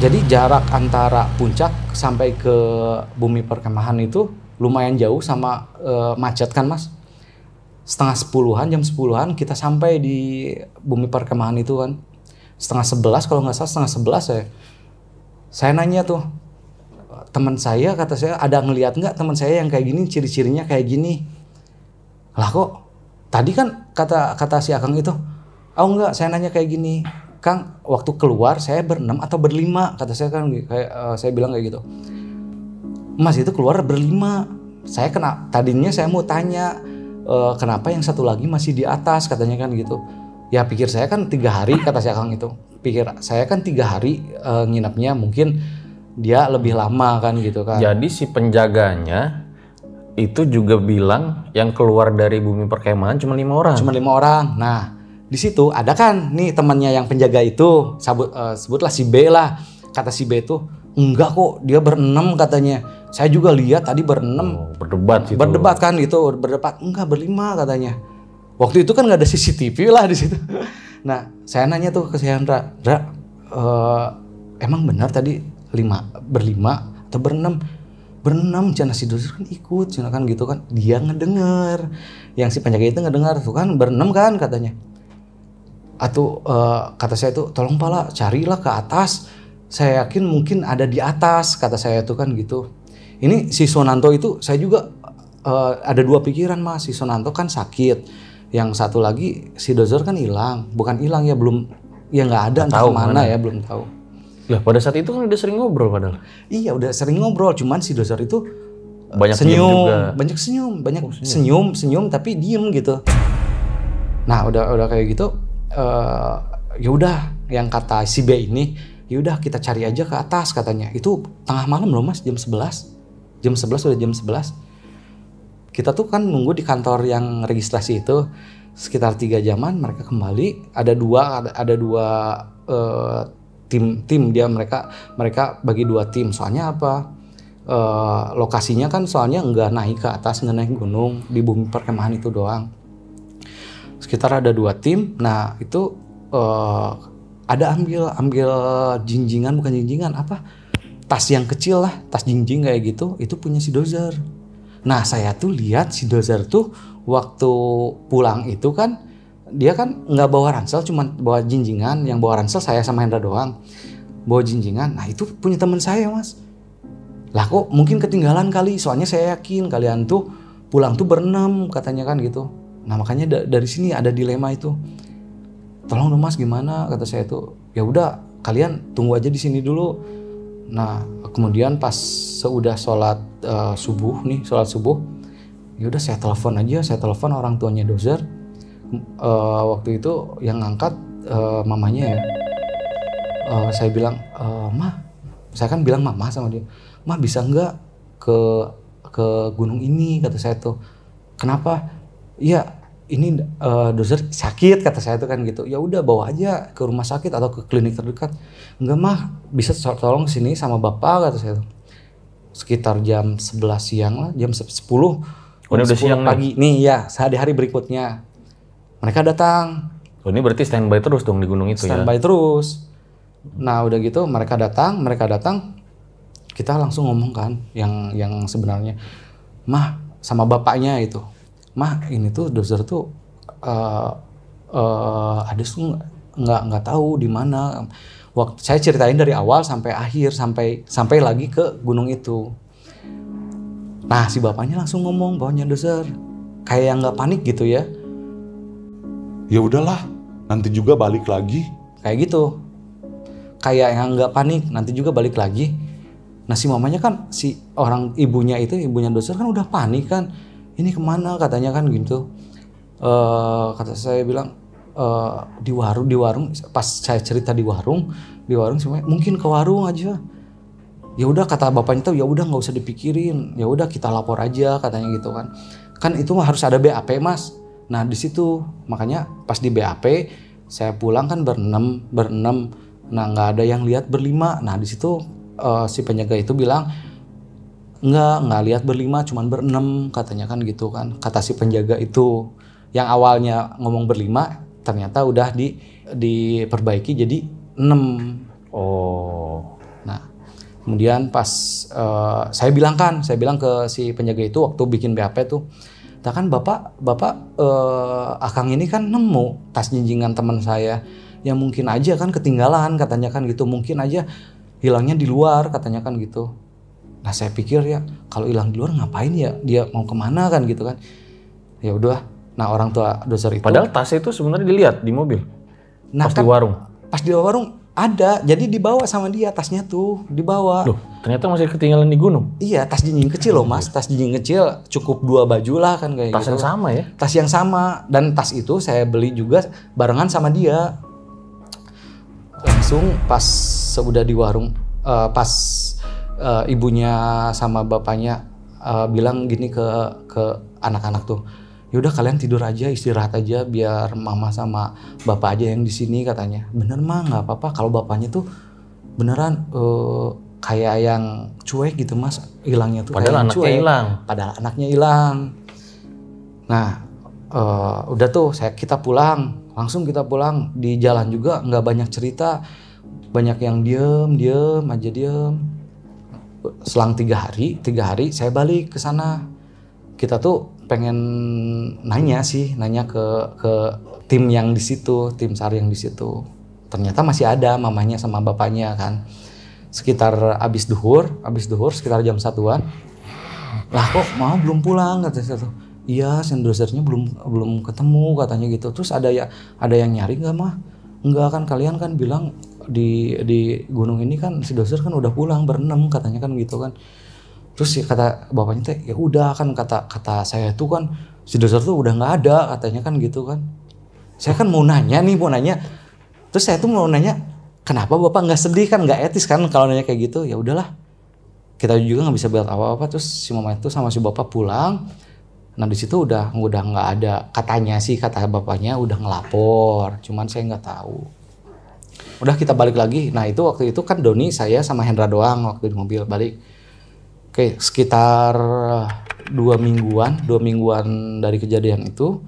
[SPEAKER 1] Jadi jarak antara puncak sampai ke bumi perkemahan itu lumayan jauh sama macet kan mas. Setengah 10-an, jam 10-an kita sampai di bumi perkemahan itu kan. Setengah 11 kalau nggak salah, setengah 11 ya. Saya nanya tuh, teman saya kata saya ada ngelihat nggak teman saya yang kayak gini, ciri-cirinya kayak gini. Lah kok tadi kan kata si Akang itu, oh enggak saya nanya kayak gini. Kang, waktu keluar saya berenam atau berlima? Kata saya kan kayak saya bilang kayak gitu. Mas itu keluar berlima. Saya tadinya saya mau tanya kenapa yang satu lagi masih di atas katanya kan gitu. Ya pikir saya kan 3 hari kata si Akang itu. Pikir saya kan 3 hari nginepnya mungkin dia lebih lama kan gitu kan.
[SPEAKER 2] Jadi si penjaganya itu juga bilang yang keluar dari bumi perkemahan cuma 5 orang.
[SPEAKER 1] Cuma 5 orang. Nah di situ ada kan nih temannya yang penjaga itu, sebutlah si B lah. Kata si B itu enggak kok dia berenam katanya. Saya juga lihat tadi berenam.
[SPEAKER 2] Berdebat gitu.
[SPEAKER 1] Berdebat kan gitu, berdebat enggak berlima katanya. Waktu itu kan nggak ada CCTV lah di situ. Nah saya nanya tuh ke si Hendra, emang benar tadi berlima atau berenam? Berenam, cina si dozer kan ikut, cina kan gitu kan. Dia ngedenger, yang si penjaga itu ngedengar tuh kan berenam kan katanya. Atau kata saya tuh tolong pala carilah ke atas. Saya yakin mungkin ada di atas kata saya tuh kan gitu. Ini si Sonanto itu saya juga ada 2 pikiran mas. Si Sonanto kan sakit, yang satu lagi si dozer kan hilang, bukan hilang ya belum ya nggak ada entah kemana ya belum tahu.
[SPEAKER 2] Lah pada saat itu kan udah sering ngobrol padahal.
[SPEAKER 1] Iya udah sering ngobrol, cuman si dozer itu
[SPEAKER 2] Banyak
[SPEAKER 1] senyum,
[SPEAKER 2] diem juga.
[SPEAKER 1] banyak senyum tapi diem gitu. Nah udah kayak gitu. Ya udah yang kata si B ini ya udah kita cari aja ke atas katanya. Itu tengah malam loh mas, jam 11 udah jam 11. Kita tuh kan nunggu di kantor yang registrasi itu sekitar 3 jaman. Mereka kembali, ada dua tim dia mereka bagi 2 tim. Soalnya apa, lokasinya kan soalnya nggak naik ke atas, nggak naik gunung, di bumi perkemahan itu doang. Sekitar ada 2 tim. Nah itu ada ambil jinjingan, bukan jinjingan apa, tas yang kecil lah, tas jinjing kayak gitu, itu punya si dozer. Nah saya tuh lihat si dozer tuh waktu pulang itu kan dia kan nggak bawa ransel, cuma bawa jinjingan. Yang bawa ransel saya sama Hendra doang, bawa jinjingan. Nah itu punya teman saya mas. Lah kok mungkin ketinggalan kali, soalnya saya yakin kalian tuh pulang tuh berenam katanya kan gitu. Nah makanya dari sini ada dilema itu. Tolong dong mas gimana, kata saya tuh. Ya udah kalian tunggu aja di sini dulu. Nah kemudian pas seudah sholat subuh, ya udah saya telepon orang tuanya dozer. Waktu itu yang ngangkat mamanya ya. Saya bilang, saya kan bilang mama sama dia, mah bisa nggak ke gunung ini, kata saya tuh. Kenapa? Iya ini dozer sakit, kata saya tuh kan gitu. Ya udah bawa aja ke rumah sakit atau ke klinik terdekat. Enggak mah, bisa tolong kesini sama bapak, kata saya tuh. Sekitar jam 11 siang lah, jam 10.
[SPEAKER 2] Ini udah siang
[SPEAKER 1] pagi nih ya, hari berikutnya mereka datang.
[SPEAKER 2] Oh, ini berarti standby terus dong di gunung itu ya?
[SPEAKER 1] Standby terus. Nah udah gitu mereka datang, kita langsung ngomong kan yang sebenarnya, mah sama bapaknya itu, mah ini tuh dozer tuh ada tuh nggak tahu di mana. Waktu saya ceritain dari awal sampai akhir, sampai lagi ke gunung itu. Nah si bapaknya langsung ngomong bawahnya dozer, kayak yang nggak panik gitu ya.
[SPEAKER 5] ya udahlah, nanti juga balik lagi.
[SPEAKER 1] Kayak gitu. Kayak yang nggak panik, nanti juga balik lagi. Nah si mamanya kan, si orang ibunya doser kan udah panik kan. Ini kemana katanya kan gitu. Kata saya bilang di warung. Pas saya cerita di warung semuanya mungkin ke warung aja. Ya udah kata bapaknya tuh, ya udah nggak usah dipikirin, ya udah kita lapor aja katanya gitu kan. Kan itu harus ada BAP mas. Nah di situ makanya pas di BAP saya pulang kan berenam. Nah nggak ada yang lihat berlima. Nah di situ si penjaga itu bilang nggak lihat berlima, cuman berenam katanya kan gitu kan. Kata si penjaga itu yang awalnya ngomong berlima ternyata udah diperbaiki jadi 6.
[SPEAKER 2] Oh.
[SPEAKER 1] Nah kemudian pas saya bilang ke si penjaga itu waktu bikin BAP tuh, kan bapak akang ini kan nemu tas jinjingan teman saya yang mungkin aja kan ketinggalan katanya kan gitu, mungkin aja hilangnya di luar katanya kan gitu. Nah saya pikir ya kalau hilang di luar ngapain ya, dia mau kemana kan gitu kan. Ya udah, nah orang tua doser itu.
[SPEAKER 2] Padahal tas itu sebenarnya dilihat di mobil.
[SPEAKER 1] Nah,
[SPEAKER 2] pas di warung.
[SPEAKER 1] Pas di warung ada, jadi dibawa sama dia tasnya tuh dibawa.
[SPEAKER 2] Loh, ternyata masih ketinggalan di gunung.
[SPEAKER 1] Iya, tas jinjing kecil loh mas, tas jinjing kecil cukup 2 baju lah kan kayak
[SPEAKER 2] Tas
[SPEAKER 1] gitu.
[SPEAKER 2] yang sama ya?
[SPEAKER 1] Tas yang sama, dan tas itu saya beli juga barengan sama dia. Langsung pas sudah di warung, pas ibunya sama bapaknya bilang gini ke anak-anak tuh, yaudah kalian tidur aja, istirahat aja, biar mama sama bapak aja yang di sini katanya. Bener mah nggak apa-apa, kalau bapaknya tuh beneran kayak yang cuek gitu mas, hilangnya tuh.
[SPEAKER 2] Padahal anaknya hilang.
[SPEAKER 1] Padahal anaknya hilang. Nah udah tuh kita pulang, langsung kita pulang. Di jalan juga nggak banyak cerita, banyak yang diem aja. Selang 3 hari saya balik ke sana. Kita tuh pengen nanya ke tim yang di situ, tim SAR yang di situ. Ternyata masih ada mamanya sama bapaknya kan. Sekitar abis duhur sekitar jam 1-an. Lah kok mau belum pulang kata saya tuh. Iya, sendosernya belum ketemu katanya gitu. Terus ada yang nyari nggak mah? Enggak kan, kalian kan bilang di gunung ini kan si doser kan udah pulang berenam katanya kan gitu kan. Terus ya kata bapaknya teh, ya udah kan kata saya tuh kan si doser tuh udah nggak ada katanya kan gitu kan. Saya kan mau nanya. Terus saya tuh mau nanya, kenapa bapak nggak sedih, kan nggak etis kan kalau nanya kayak gitu. Ya udahlah, kita juga nggak bisa bilang apa-apa. Terus si mama itu sama si bapak pulang. Nah di situ udah nggak ada, katanya sih kata bapaknya udah ngelapor, cuman saya nggak tahu. Udah kita balik lagi. Nah itu waktu itu kan Doni, saya sama Hendra doang waktu di mobil balik. Oke, sekitar 2 mingguan dari kejadian itu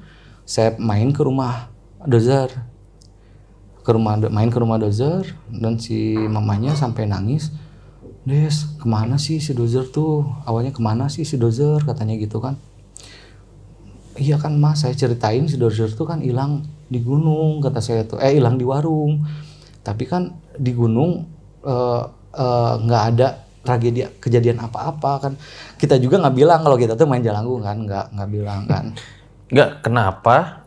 [SPEAKER 1] saya main ke rumah dozer. Main ke rumah dozer dan si mamanya sampai nangis. Des, kemana sih si dozer tuh? Awalnya kemana sih si dozer katanya gitu kan. Iya kan mas, saya ceritain si dozer tuh kan hilang di gunung kata saya tuh. Hilang di warung. Tapi kan di gunung nggak ada kejadian apa-apa kan. Kita juga nggak bilang kalau kita tuh main jalangkung kan, nggak bilang kan.
[SPEAKER 2] Nggak, kenapa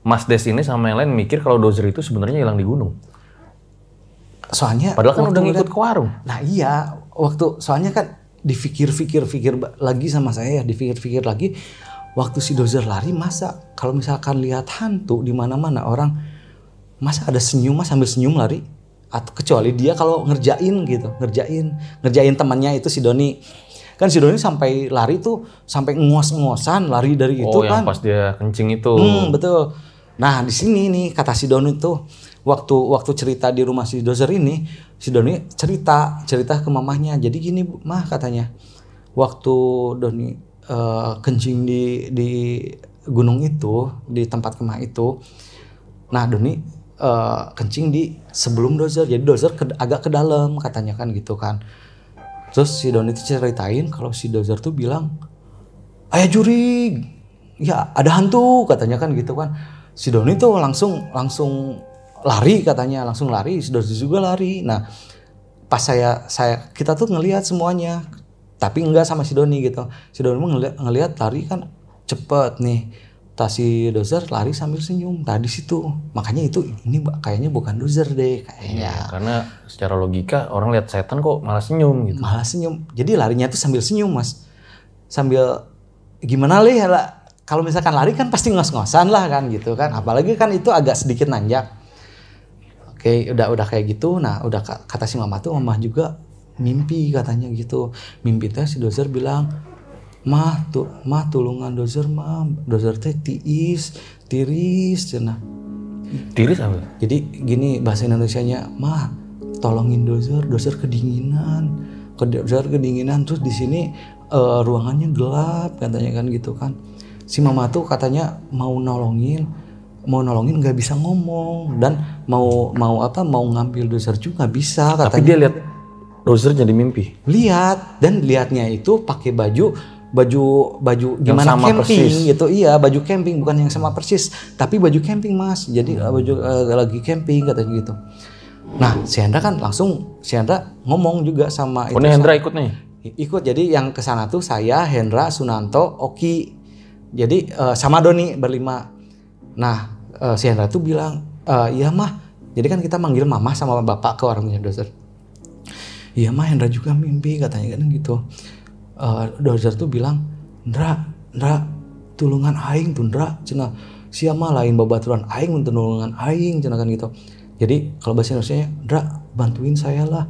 [SPEAKER 2] Mas Des ini sama yang lain mikir kalau dozer itu sebenarnya hilang di gunung?
[SPEAKER 1] Soalnya
[SPEAKER 2] padahal kan udah ngikut ke warung.
[SPEAKER 1] Nah iya, soalnya kan dipikir-pikir lagi sama saya, dipikir-pikir lagi. Waktu si dozer lari, masa kalau misalkan lihat hantu di mana-mana orang, masa ada senyum mas sambil senyum lari? Atau kecuali dia kalau ngerjain temannya itu si Doni. Kan si Doni sampai lari tuh sampai ngos-ngosan lari dari itu kan.
[SPEAKER 2] Oh, yang pas dia kencing itu.
[SPEAKER 1] Betul. Nah, di sini nih kata si Doni tuh waktu cerita di rumah si dozer ini, si Doni cerita ke mamahnya. Jadi gini, mah katanya. Waktu Doni kencing di gunung itu, di tempat kemah itu. Nah, Doni kencing di sebelum dozer, jadi dozer agak ke dalam katanya kan gitu kan. Terus si Doni itu ceritain kalau si dozer tuh bilang, ayah jurig, ya ada hantu katanya kan gitu kan. Si Doni tuh langsung lari katanya, langsung lari, si dozer juga lari. Nah pas kita tuh ngelihat semuanya, tapi enggak sama si Doni gitu. Si Doni ngelihat lari kan cepet nih. kata si dozer lari sambil senyum. Tadi situ makanya itu ini kayaknya bukan dozer deh kayaknya.
[SPEAKER 2] Karena secara logika orang lihat setan kok malah senyum gitu.
[SPEAKER 1] Malah senyum. Jadi larinya tuh sambil senyum mas. Sambil gimana lah. Kalau misalkan lari kan pasti ngos-ngosan lah kan gitu kan. Apalagi kan itu agak sedikit nanjak. Oke udah kayak gitu. Nah udah kata si mama tuh mama juga mimpi katanya gitu. Mimpi teh si dozer bilang, Mah tulungan dozer mah. Dozer teh tiris cenah.
[SPEAKER 2] Tiris apa?
[SPEAKER 1] Jadi gini bahasa Indonesianya, mah tolongin dozer kedinginan. Dozer kedinginan terus di sini ruangannya gelap katanya kan gitu kan. Si mama tuh katanya mau nolongin nggak bisa ngomong dan mau ngambil dozer juga nggak bisa katanya.
[SPEAKER 2] Tapi dia lihat dozer jadi mimpi.
[SPEAKER 1] Lihat dan lihatnya itu pakai baju gimana
[SPEAKER 2] sama
[SPEAKER 1] camping
[SPEAKER 2] persis.
[SPEAKER 1] gitu. Iya baju camping, bukan yang sama persis tapi baju camping mas. Jadi baju lagi camping katanya gitu. Nah si Hendra kan langsung ngomong juga sama
[SPEAKER 2] Ini Hendra ikut nih?
[SPEAKER 1] Ikut. Jadi yang kesana tuh saya, Hendra, Sunanto, Oki, jadi sama Doni berlima. Nah si Hendra tuh bilang iya mah, jadi kan kita manggil mama sama bapak ke warungnya dozer. Iya mah Hendra juga mimpi katanya kan gitu. Dozer tuh bilang, Ndra, tulungan aing tuh Ndra, cenah sia mah lain babaturan aing mun tulungan aing cenah kan gitu. Jadi kalau bahasa Indonesianya, Ndra bantuin saya lah,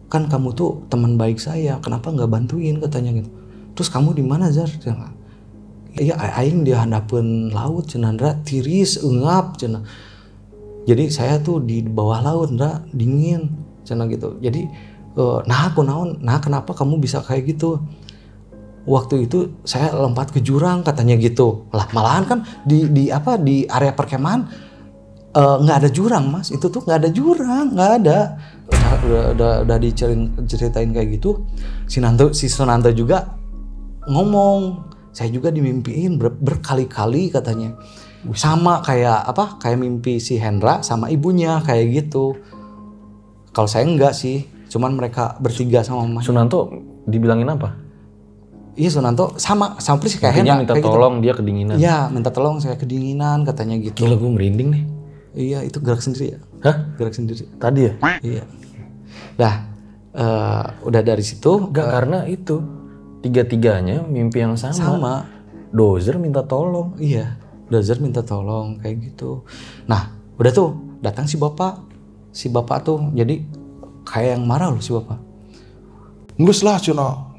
[SPEAKER 1] kan kamu tuh teman baik saya, kenapa nggak bantuin katanya gitu. Terus kamu di mana Zar? Cenah. Iya aing di handapeun laut cenah Ndra, tiris eungap cenah. Jadi saya tuh di bawah laut Ndra, dingin cenah gitu. Jadi kenapa kamu bisa kayak gitu? Waktu itu saya lompat ke jurang katanya gitu. Lah malahan kan di area perkemahan nggak ada jurang mas. Itu tuh nggak ada jurang, nggak ada. Udah diceritain kayak gitu. Si Sunanto juga ngomong, saya juga dimimpiin berkali-kali katanya. Sama kayak mimpi si Hendra sama ibunya kayak gitu. Kalau saya enggak sih. Cuman mereka bertiga sama mama.
[SPEAKER 2] Sunanto dibilangin apa?
[SPEAKER 1] Iya Sunanto sama persis kayak Hendra.
[SPEAKER 2] Minta
[SPEAKER 1] kayak
[SPEAKER 2] tolong
[SPEAKER 1] gitu.
[SPEAKER 2] Dia kedinginan.
[SPEAKER 1] Iya minta tolong saya kedinginan katanya gitu.
[SPEAKER 2] Gila gue merinding nih.
[SPEAKER 1] Iya itu gerak sendiri ya.
[SPEAKER 2] Hah?
[SPEAKER 1] Gerak sendiri.
[SPEAKER 2] Tadi ya?
[SPEAKER 1] Iya. Nah udah dari situ.
[SPEAKER 2] Enggak karena itu. Tiga-tiganya mimpi yang sama.
[SPEAKER 1] Sama.
[SPEAKER 2] Dozer minta tolong.
[SPEAKER 1] Iya. Dozer minta tolong kayak gitu. Nah udah tuh datang si bapak tuh jadi kayak yang marah loh si bapak.
[SPEAKER 5] Ngeus lah cenah.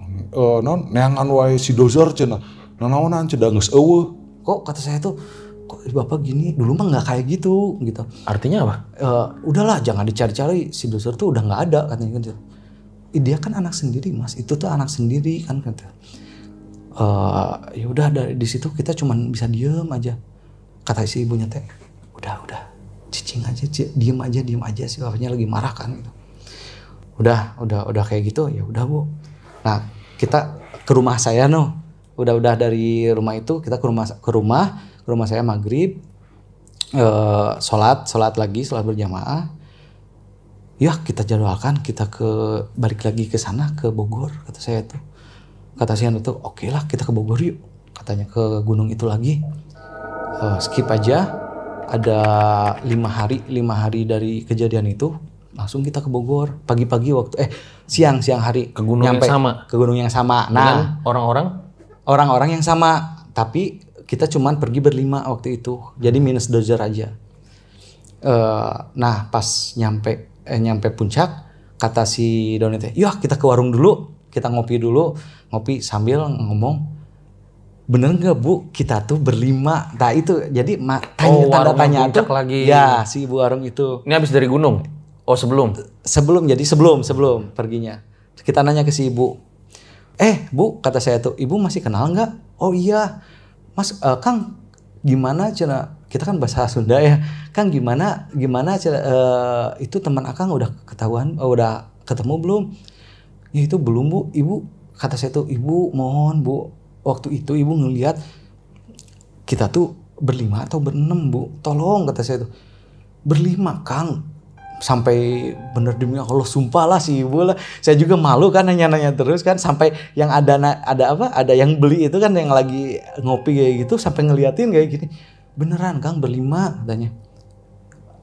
[SPEAKER 5] Neangan wae si dozer cenah. Nanaonan cenah geus eueuh.
[SPEAKER 1] Kok kata saya tuh kok bapak gini dulu mah nggak kayak gitu.
[SPEAKER 2] Artinya apa?
[SPEAKER 1] Udahlah jangan dicari-cari, si dozer tuh udah nggak ada katanya gitu. Dia kan anak sendiri mas, itu tuh anak sendiri kan kata. Ya udah dari di situ kita cuman bisa diem aja. Kata si ibunya teh, udah cicing aja, diem aja si bapaknya lagi marah kan gitu. Udah kayak gitu ya udah bu. Nah kita ke rumah saya udah dari rumah itu kita ke rumah saya maghrib, sholat berjamaah. Ya kita jadwalkan kita balik lagi ke sana ke Bogor kata saya tuh. Kata saya tuh oke lah kita ke Bogor yuk katanya ke gunung itu lagi. Skip aja ada 5 hari dari kejadian itu. Langsung kita ke Bogor pagi-pagi waktu siang hari
[SPEAKER 2] ke gunung yang sama.
[SPEAKER 1] Ke gunung yang sama. Nah, orang-orang yang sama, tapi kita cuman pergi berlima waktu itu. Jadi minus dozer aja. Nah, pas nyampe puncak, kata si Doni teh, "Yuk, kita ke warung dulu. Kita ngopi sambil ngomong, bener nggak Bu, kita tuh berlima." Nah, itu jadi tanda tanya tuh
[SPEAKER 2] lagi.
[SPEAKER 1] Ya, si ibu warung itu.
[SPEAKER 2] Ini habis dari gunung. Oh sebelum
[SPEAKER 1] perginya. Kita nanya ke si ibu. Bu, kata saya tuh, ibu masih kenal nggak? Oh iya, Mas, Kang, gimana cina? Kita kan bahasa Sunda ya. Kang gimana cina? Itu teman Akang udah ketahuan, udah ketemu belum? Ya itu belum Bu. Ibu, kata saya tuh, ibu mohon Bu, waktu itu ibu ngelihat kita tuh berlima atau berenam Bu. Tolong kata saya tuh. Berlima Kang. sampai bener demi Allah sumpah lah si ibu lah. Saya juga malu kan nanya-nanya terus kan, sampai yang ada yang beli itu kan yang lagi ngopi kayak gitu sampai ngeliatin kayak gini. Beneran Kang berlima katanya.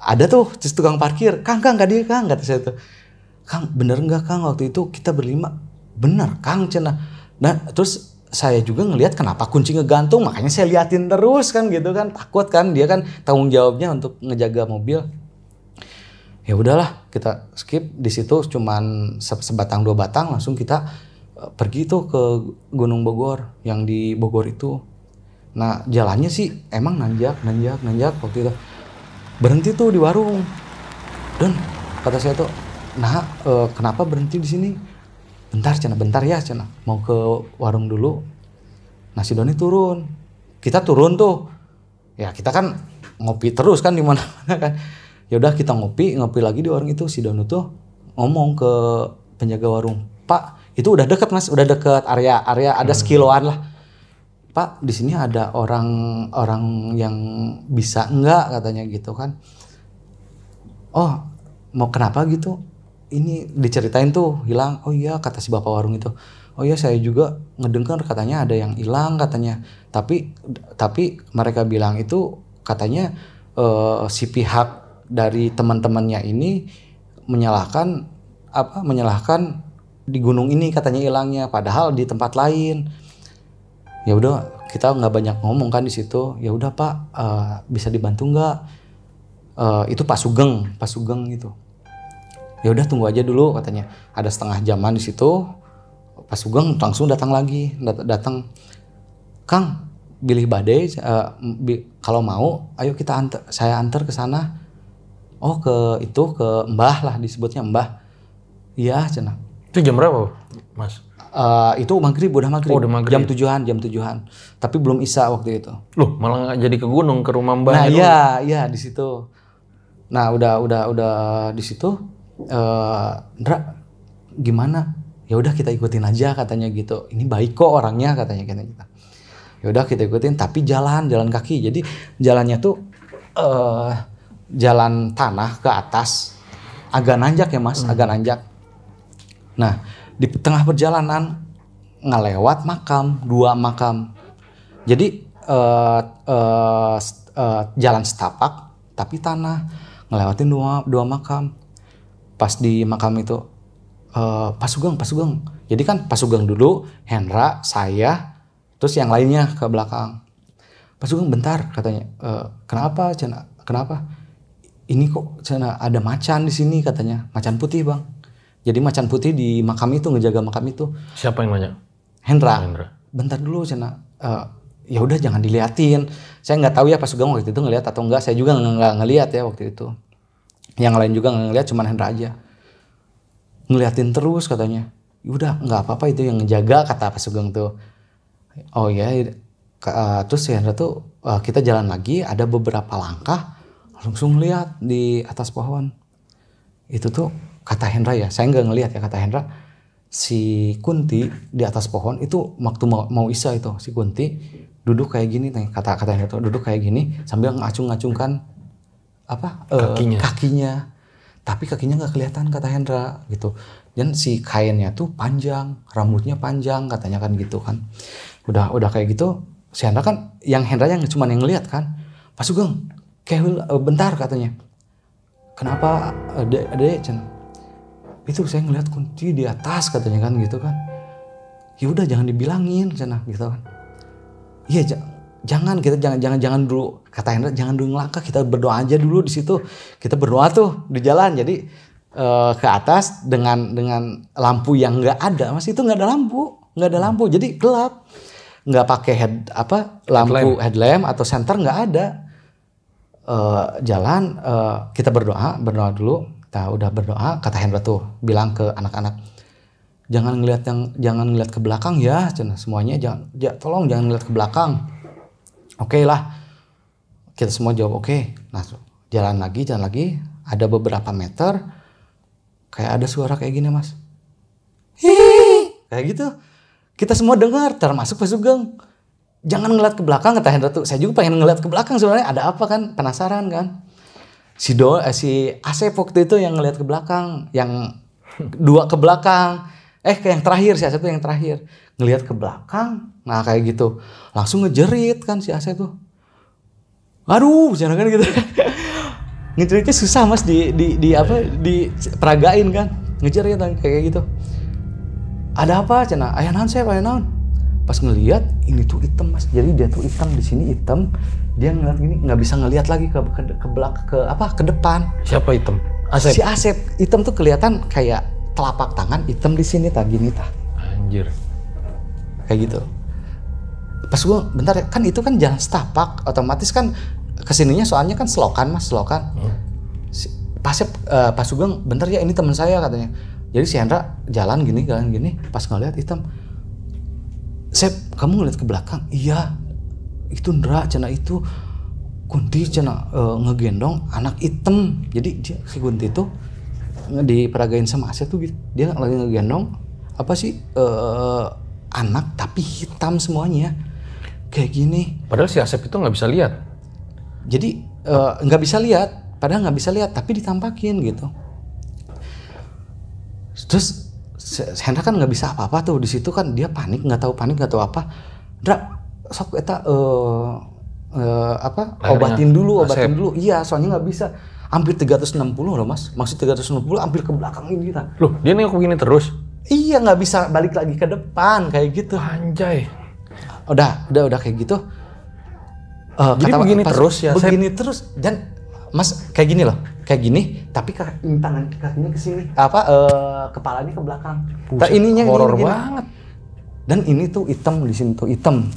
[SPEAKER 1] Ada tuh tukang parkir, Kang dia Kang, kata saya tuh. Kang bener nggak Kang waktu itu kita berlima? Bener Kang cenah. Nah terus saya juga ngelihat kenapa kunci ngegantung, makanya saya liatin terus kan gitu kan, takut kan dia kan tanggung jawabnya untuk ngejaga mobil. Ya udahlah kita skip di situ, cuman sebatang dua batang langsung kita pergi tuh ke Gunung Bogor yang di Bogor itu. Nah jalannya sih emang nanjak waktu itu. Berhenti tuh di warung dan kata saya tuh, nah kenapa berhenti di sini? Bentar ya cina mau ke warung dulu. Nah si Doni turun, kita turun tuh, ya kita kan ngopi terus kan di mana-mana kan. Ya udah kita ngopi lagi di warung itu. Si Doni tuh ngomong ke penjaga warung, Pak itu udah deket Mas, udah deket area ada sekiloan lah. Pak di sini ada orang yang bisa enggak katanya gitu kan. Oh mau kenapa gitu? Ini diceritain tuh hilang. Oh iya kata si bapak warung itu. Oh iya saya juga ngedengar katanya ada yang hilang katanya. Tapi mereka bilang itu katanya si pihak dari teman-temannya ini menyalahkan di gunung ini katanya hilangnya, padahal di tempat lain. Ya udah kita nggak banyak ngomong kan di situ. Ya udah Pak bisa dibantu nggak? Itu Pak Sugeng itu. Ya udah tunggu aja dulu katanya. Ada setengah jaman di situ. Pak Sugeng langsung datang lagi. Datang, Kang, bilih badai. Kalau mau, ayo saya antar ke sana. Oh ke Mbah lah disebutnya Mbah. Iya cenah.
[SPEAKER 3] Itu jam berapa Mas?
[SPEAKER 1] Itu maghrib, udah maghrib.
[SPEAKER 3] Oh, udah maghrib.
[SPEAKER 1] Jam 7-an. Tapi belum isya waktu itu.
[SPEAKER 3] Loh malah nggak jadi ke gunung, ke rumah Mbah.
[SPEAKER 1] Nah iya di situ. Nah udah di situ. Ndra gimana? Ya udah kita ikutin aja katanya gitu. Ini baik kok orangnya katanya gitu. Ya udah kita ikutin, tapi jalan kaki. Jadi jalannya tuh jalan tanah ke atas, agak nanjak ya Mas, agak nanjak. Nah di tengah perjalanan ngelewat dua makam. Jadi jalan setapak tapi tanah, ngelewatin dua makam. Pas di makam itu Pak Sugeng. Jadi kan Pak Sugeng dulu, Hendra, saya, terus yang lainnya ke belakang. Pak Sugeng bentar katanya. Kenapa? Kenapa? Ini kok ada macan di sini katanya. Macan putih Bang. Jadi macan putih di makam itu, ngejaga makam itu.
[SPEAKER 3] Siapa yang nanya?
[SPEAKER 1] Hendra. Bentar dulu ya udah jangan diliatin. Saya nggak tahu ya Pak Sugeng waktu itu ngelihat atau enggak. Saya juga nggak ngelihat ya waktu itu. Yang lain juga nggak ngelihat, cuman Hendra aja. Ngeliatin terus katanya. Udah nggak apa-apa itu yang ngejaga kata Pak Sugeng tuh. Oh ya. Terus Hendra tuh kita jalan lagi, ada beberapa langkah. Langsung lihat di atas pohon. Itu tuh kata Hendra ya, saya nggak ngelihat ya, kata Hendra. Si Kunti di atas pohon itu waktu mau isya itu, si Kunti duduk kayak gini nih, kata Hendra tuh duduk kayak gini sambil ngacung-ngacungkan kakinya. Tapi kakinya nggak kelihatan kata Hendra gitu. Dan si kainnya tuh panjang, rambutnya panjang katanya kan gitu kan. Udah kayak gitu, si Hendra kan yang cuma yang ngelihat kan. Pak Sugeng, bentar katanya. Kenapa adek Cen? Itu saya ngelihat Kunti di atas katanya kan gitu kan. Ya udah jangan dibilangin Cen gitu kan. Iya jangan dulu kata Hendra, jangan dulu ngelangkah, kita berdoa aja dulu di situ. Kita berdoa tuh di jalan. Jadi ke atas dengan lampu yang nggak ada, Mas, itu nggak ada lampu, jadi gelap. Nggak pakai lampu headlamp atau senter, nggak ada. Jalan kita berdoa dulu. Kita udah berdoa, kata Hendra tuh bilang ke anak-anak, jangan ngelihat ke belakang ya, semuanya tolong jangan ngelihat ke belakang. Oke lah, kita semua jawab oke. Nah jalan lagi, ada beberapa meter, kayak ada suara kayak gini Mas, hihihi, kayak gitu. Kita semua dengar, termasuk Pak Sugeng. Jangan ngeliat ke belakang kata Hendra tuh. Saya juga pengen ngeliat ke belakang sebenarnya ada apa kan, penasaran kan. si Asep waktu itu yang ngelihat ke belakang, yang 2 ke belakang. Ke yang terakhir, si Asep tuh yang terakhir. Ngelihat ke belakang, nah kayak gitu. Langsung ngejerit kan si Asep tuh. Aduh, jangan kan gitu. Ngejeritnya susah Mas di peragain kan. Ngejerit kan kayak gitu. Ada apa cenah? Aya naon Sep, aya naon? Pas ngelihat ini tuh hitam Mas. Jadi dia tuh hitam di sini hitam. Dia ngeliat gini nggak bisa ngelihat lagi ke belakang ke depan.
[SPEAKER 3] Siapa hitam? Asep.
[SPEAKER 1] Si Asep hitam tuh kelihatan kayak telapak tangan hitam di sini tah gini tah.
[SPEAKER 3] Anjir.
[SPEAKER 1] Kayak gitu. Pas gua bentar kan itu kan jalan setapak, otomatis kan kesininya soalnya kan selokan Mas, selokan. Pas Sugeng bentar ya ini teman saya katanya. Jadi si Hendra jalan gini pas ngeliat hitam. Sep, kamu ngeliat ke belakang? Iya. Itu Ndra cenah itu Kunti cenah ngegendong anak hitam. Jadi dia si Kunti itu diperagain sama Asep tuh gitu. Dia lagi ngegendong anak tapi hitam semuanya. Kayak gini.
[SPEAKER 3] Padahal si Asep itu nggak bisa lihat.
[SPEAKER 1] Jadi nggak bisa lihat, padahal nggak bisa lihat tapi ditampakin gitu. Terus Hendra kan nggak bisa apa-apa tuh di situ kan, dia panik nggak tahu apa. Ndra sok eta obatin dulu. Iya, soalnya nggak bisa. Hampir 360 loh Mas. Maksud 360 hampir ke belakang ini kita.
[SPEAKER 3] Loh, dia nengok begini terus?
[SPEAKER 1] Iya, nggak bisa balik lagi ke depan kayak gitu.
[SPEAKER 3] Anjay.
[SPEAKER 1] Udah kayak gitu.
[SPEAKER 3] Jadi begini terus ya?
[SPEAKER 1] Begini terus dan Mas kayak gini loh. Kayak gini, tapi tangan kakinya ke sini. Kepalanya ke belakang. Ininya
[SPEAKER 3] horor
[SPEAKER 1] gini.
[SPEAKER 3] Banget.
[SPEAKER 1] Dan ini tuh hitam di sini tuh hitam.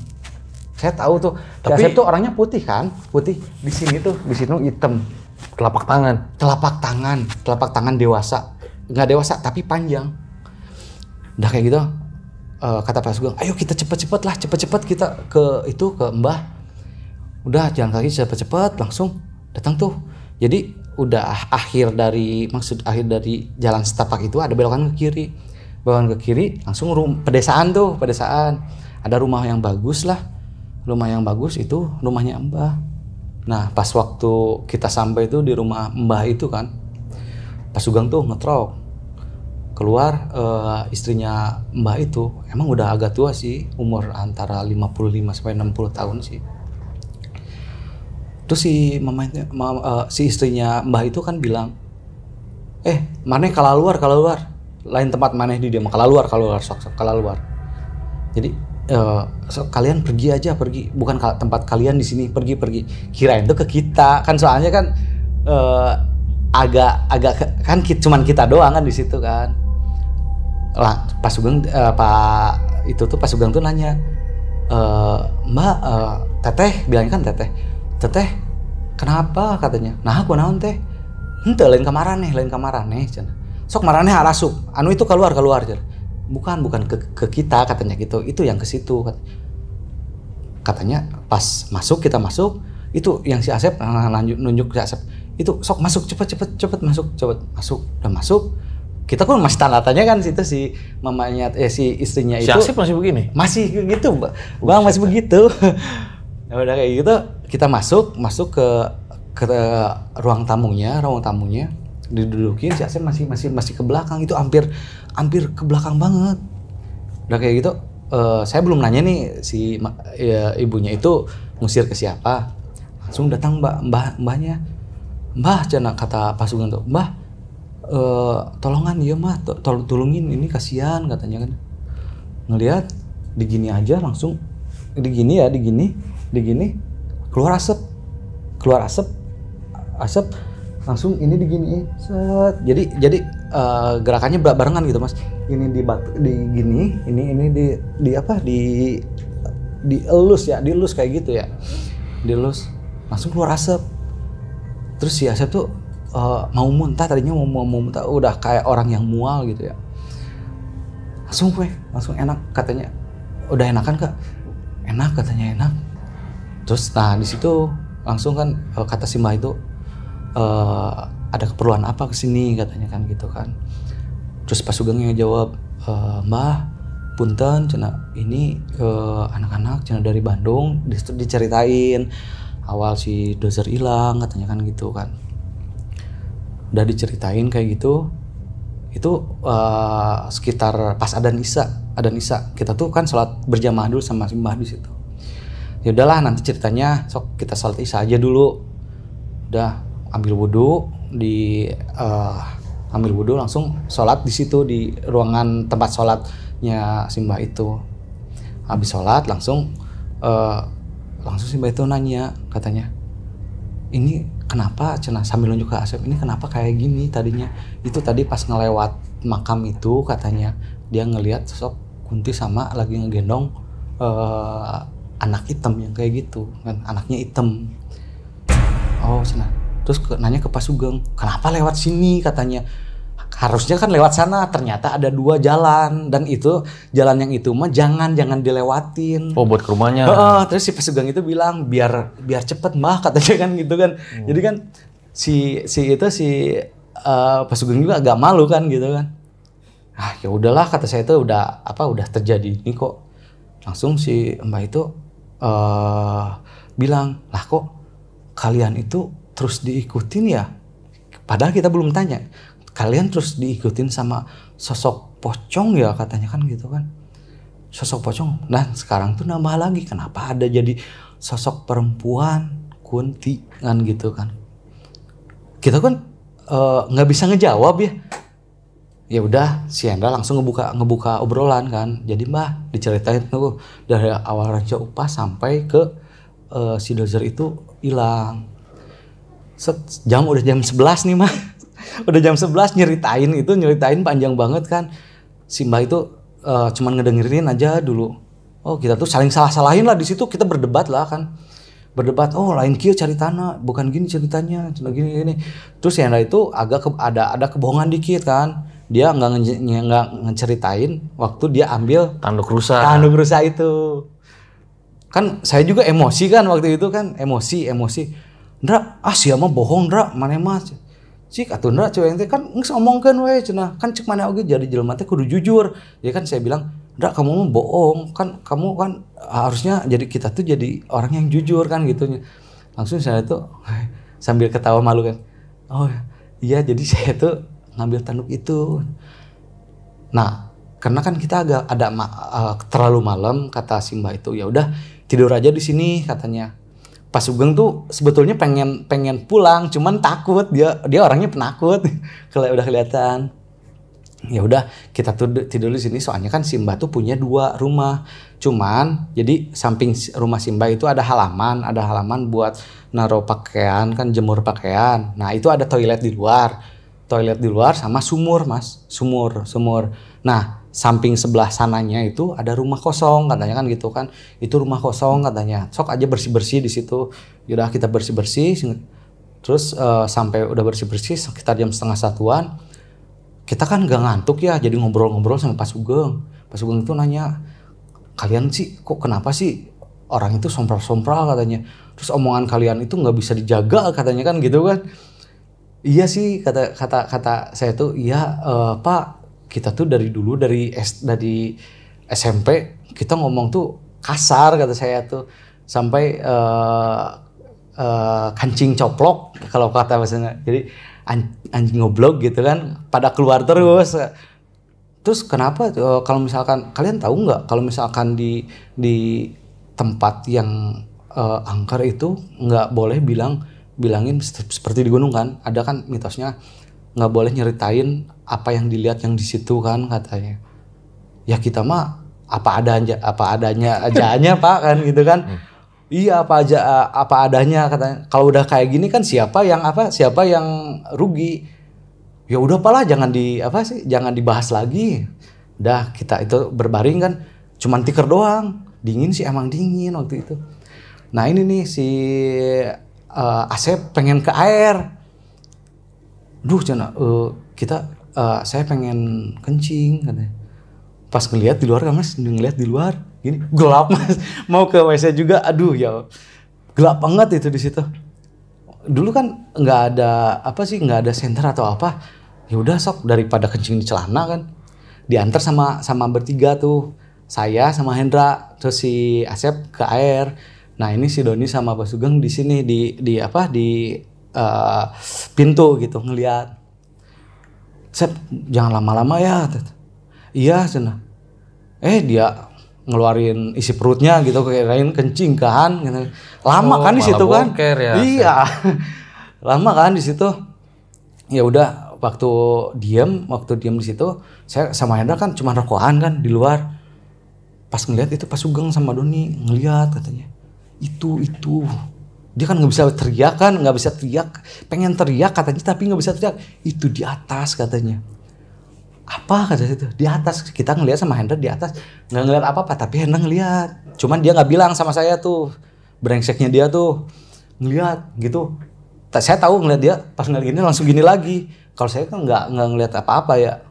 [SPEAKER 1] Saya tahu tuh.
[SPEAKER 3] Tapi
[SPEAKER 1] Asep tuh orangnya putih kan? Putih. Di sini hitam.
[SPEAKER 3] Telapak
[SPEAKER 1] tangan dewasa. Nggak dewasa tapi panjang. Udah kayak gitu. Kata Pak Sugeng, ayo kita cepet-cepet kita ke Mbah. Udah jalan kaki cepet-cepet langsung datang tuh. Jadi udah akhir dari jalan setapak itu ada belokan ke kiri langsung pedesaan. Ada rumah yang bagus itu rumahnya Mbah. Nah pas waktu kita sampai itu di rumah Mbah itu kan, Pak Sugeng tuh ngetrok keluar. Istrinya Mbah itu emang udah agak tua sih, umur antara 55 sampai 60 tahun sih. Terus si istrinya Mbah itu kan bilang, maneh keluar, lain tempat maneh di dia mah keluar, sok keluar. Jadi kalian pergi, bukan tempat kalian di sini, pergi. Kirain tuh ke kita kan, soalnya kan agak kan cuman kita doang kan di situ kan. Lah Pak Sugeng Pak Sugeng tuh nanya, Mbak, teteh bilangnya kan teteh kenapa katanya. Nah aku naon teh, henteu lain kamaraneh cenah. Sok maraneh harasup anu itu keluar cenah. Bukan ke kita katanya gitu, itu yang ke situ katanya. Pas kita masuk itu yang si Asep nunjuk si Asep itu, sok masuk cepet masuk. Udah masuk, kita kan masih tanya kan situ si mamanya si istrinya
[SPEAKER 3] si
[SPEAKER 1] itu.
[SPEAKER 3] Si Asep masih begini? Masih
[SPEAKER 1] gitu Bang, masih begitu. Udah kayak gitu kita masuk ke ruang tamunya didudukin. Si Asep masih ke belakang, itu hampir ke belakang banget. Udah kayak gitu saya belum nanya nih si ibunya itu ngusir ke siapa. Langsung datang mbahnya. Mbah cenah kata Pak Sugeng tuh, Mbah tolongan ya mah, tolongin ini kasihan katanya kan. Ngelihat digini aja langsung digini keluar asap langsung ini digini set. Jadi gerakannya barengan gitu Mas. Ini dielus kayak gitu ya. Dielus langsung keluar asap. Terus si Asep tuh mau muntah, tadinya mau muntah, udah kayak orang yang mual gitu ya. Langsung enak katanya. Udah enakan Kak? Enak katanya, enak. Terus nah di situ langsung kan kata si Mbah itu, ada keperluan apa kesini katanya kan gitu kan. Terus Pak Sugeng yang jawab, Mbah punten cenah, ini anak-anak cenah dari Bandung, diceritain awal si Dozer hilang katanya kan gitu kan. Udah diceritain kayak gitu. Itu sekitar pas adzan Isya kita tuh kan sholat berjamaah dulu sama Simbah di situ. Ya udahlah, nanti ceritanya sok kita sholat Isya aja dulu. Udah ambil wudhu langsung sholat di situ di ruangan tempat sholatnya Simbah itu. Habis sholat langsung Simbah itu nanya, katanya, ini kenapa cenah sambil nunjuk ke Asep, ini kenapa kayak gini tadinya. Itu tadi pas ngelewat makam itu katanya dia ngelihat sosok Kunti sama lagi ngegendong anak hitam yang kayak gitu kan, anaknya hitam. Oh cenah. Terus nanya ke Pak Sugeng, kenapa lewat sini katanya. Harusnya kan lewat sana, ternyata ada 2 jalan, dan itu jalan yang itu mah jangan dilewatin.
[SPEAKER 2] Oh, buat ke rumahnya.
[SPEAKER 1] Terus si Pak Sugeng itu bilang biar cepet Mbah katanya kan gitu kan. Jadi kan si Pak Sugeng juga agak malu kan gitu kan. Ah ya udahlah, kata saya itu udah terjadi ini kok. Langsung si Mbah itu bilang, lah kok kalian itu terus diikutin ya? Padahal kita belum tanya. Kalian terus diikutin sama sosok pocong ya katanya kan gitu kan. Sosok pocong. Nah sekarang tuh nambah lagi, kenapa ada jadi sosok perempuan Kunti kan gitu kan. Kita kan nggak bisa ngejawab ya. Ya udah si Hendra langsung ngebuka obrolan kan. Jadi Mbah diceritain tuh dari awal Raja Upah sampai ke si Dozer itu hilang. Udah jam 11 nih Mah. Udah jam 11 nyeritain panjang banget kan. Si Mbah itu cuman ngedengerin aja dulu. Oh kita tuh saling salah-salahin lah di situ, kita berdebat lah kan. Berdebat, oh lain kieu caritana, bukan gini ceritanya, gini. Terus si Hendra itu agak ada kebohongan dikit kan. Dia nggak ngeceritain waktu dia ambil
[SPEAKER 2] Tanduk rusa
[SPEAKER 1] itu. Kan saya juga emosi kan waktu itu kan, emosi. Ndra, sia mah bohong Ndra, mana mas? Cik atuh Ndra cewek ente kan geus ngomongkeun we cenah. Kan cek mana oge jadi jelema teh kudu jujur. Ya kan saya bilang, Ndra kamu mah bohong, kan kamu kan harusnya jadi kita tuh jadi orang yang jujur kan gitu. Langsung saya tuh sambil ketawa malu kan. Oh iya, jadi saya tuh ngambil tanduk itu. Nah, karena kan kita agak ada terlalu malam, kata Simbah itu, ya udah tidur aja di sini katanya. Pak Sugeng tuh sebetulnya pengen pulang, cuman takut, dia orangnya penakut. Kalau udah kelihatan. Ya udah kita tidur di sini, soalnya kan Simbah tuh punya 2 rumah. Cuman jadi samping rumah Simbah itu ada halaman buat naruh pakaian kan, jemur pakaian. Nah, itu ada toilet di luar sama sumur Mas, sumur. Nah samping sebelah sananya itu ada rumah kosong katanya kan gitu kan, itu rumah kosong katanya, sok aja bersih di situ. Yaudah kita bersih terus sampai udah bersih sekitar jam 12:30-an. Kita kan gak ngantuk ya, jadi ngobrol sama Pak Sugeng itu nanya, kalian sih kok kenapa sih orang itu sompral katanya, terus omongan kalian itu nggak bisa dijaga katanya kan gitu kan. Iya sih kata saya tuh, iya Pak, kita tuh dari dulu dari SMP kita ngomong tuh kasar kata saya tuh, sampai kancing coplok kalau kata bahasanya, jadi anjing ngoblok gitu kan, pada keluar terus. Terus kenapa kalau misalkan kalian tahu nggak kalau misalkan di tempat yang angker itu nggak boleh bilangin seperti di gunung kan, ada kan mitosnya nggak boleh nyeritain apa yang dilihat yang di situ kan katanya. Ya kita mah apa adanya aja Pak kan gitu kan. Iya apa adanya katanya. Kalau udah kayak gini kan siapa yang rugi. Ya udah palah jangan dibahas lagi. Udah kita itu berbaring kan, cuman tikar doang. Dingin sih, emang dingin waktu itu. Nah ini nih si Asep pengen ke air. Duh cina saya pengen kencing katanya. Pas ngelihat di luar kan Mas, ngelihat di luar gini gelap Mas, mau ke WC juga, aduh ya gelap banget itu di situ. Dulu kan nggak ada senter atau apa. Ya udah sok, daripada kencing di celana kan, diantar sama bertiga tuh, saya sama Hendra, terus si Asep ke air. Nah ini si Doni sama Pak Sugeng di sini di pintu gitu ngelihat. Sep, jangan lama-lama ya. Iya cenah. Dia ngeluarin isi perutnya gitu, kirain kencing kan gitu. Lama kan di situ kan.
[SPEAKER 2] Ya,
[SPEAKER 1] iya. Lama kan di situ. Ya udah, waktu diem di situ, saya sama Hendra kan cuma rokokan kan di luar. Pas ngeliat itu Pak Sugeng sama Doni ngeliat katanya. Itu. Dia kan nggak bisa teriak kan, pengen teriak katanya tapi nggak bisa teriak. Itu di atas katanya. Apa kata itu? Di atas. Kita ngeliat sama Hendra di atas, nggak ngeliat apa-apa tapi Hendra ngeliat. Cuman dia nggak bilang sama saya tuh, brengseknya dia tuh ngeliat gitu. Saya tahu ngeliat dia pas ngeliat gini langsung gini lagi. Kalau saya kan nggak ngeliat apa-apa ya.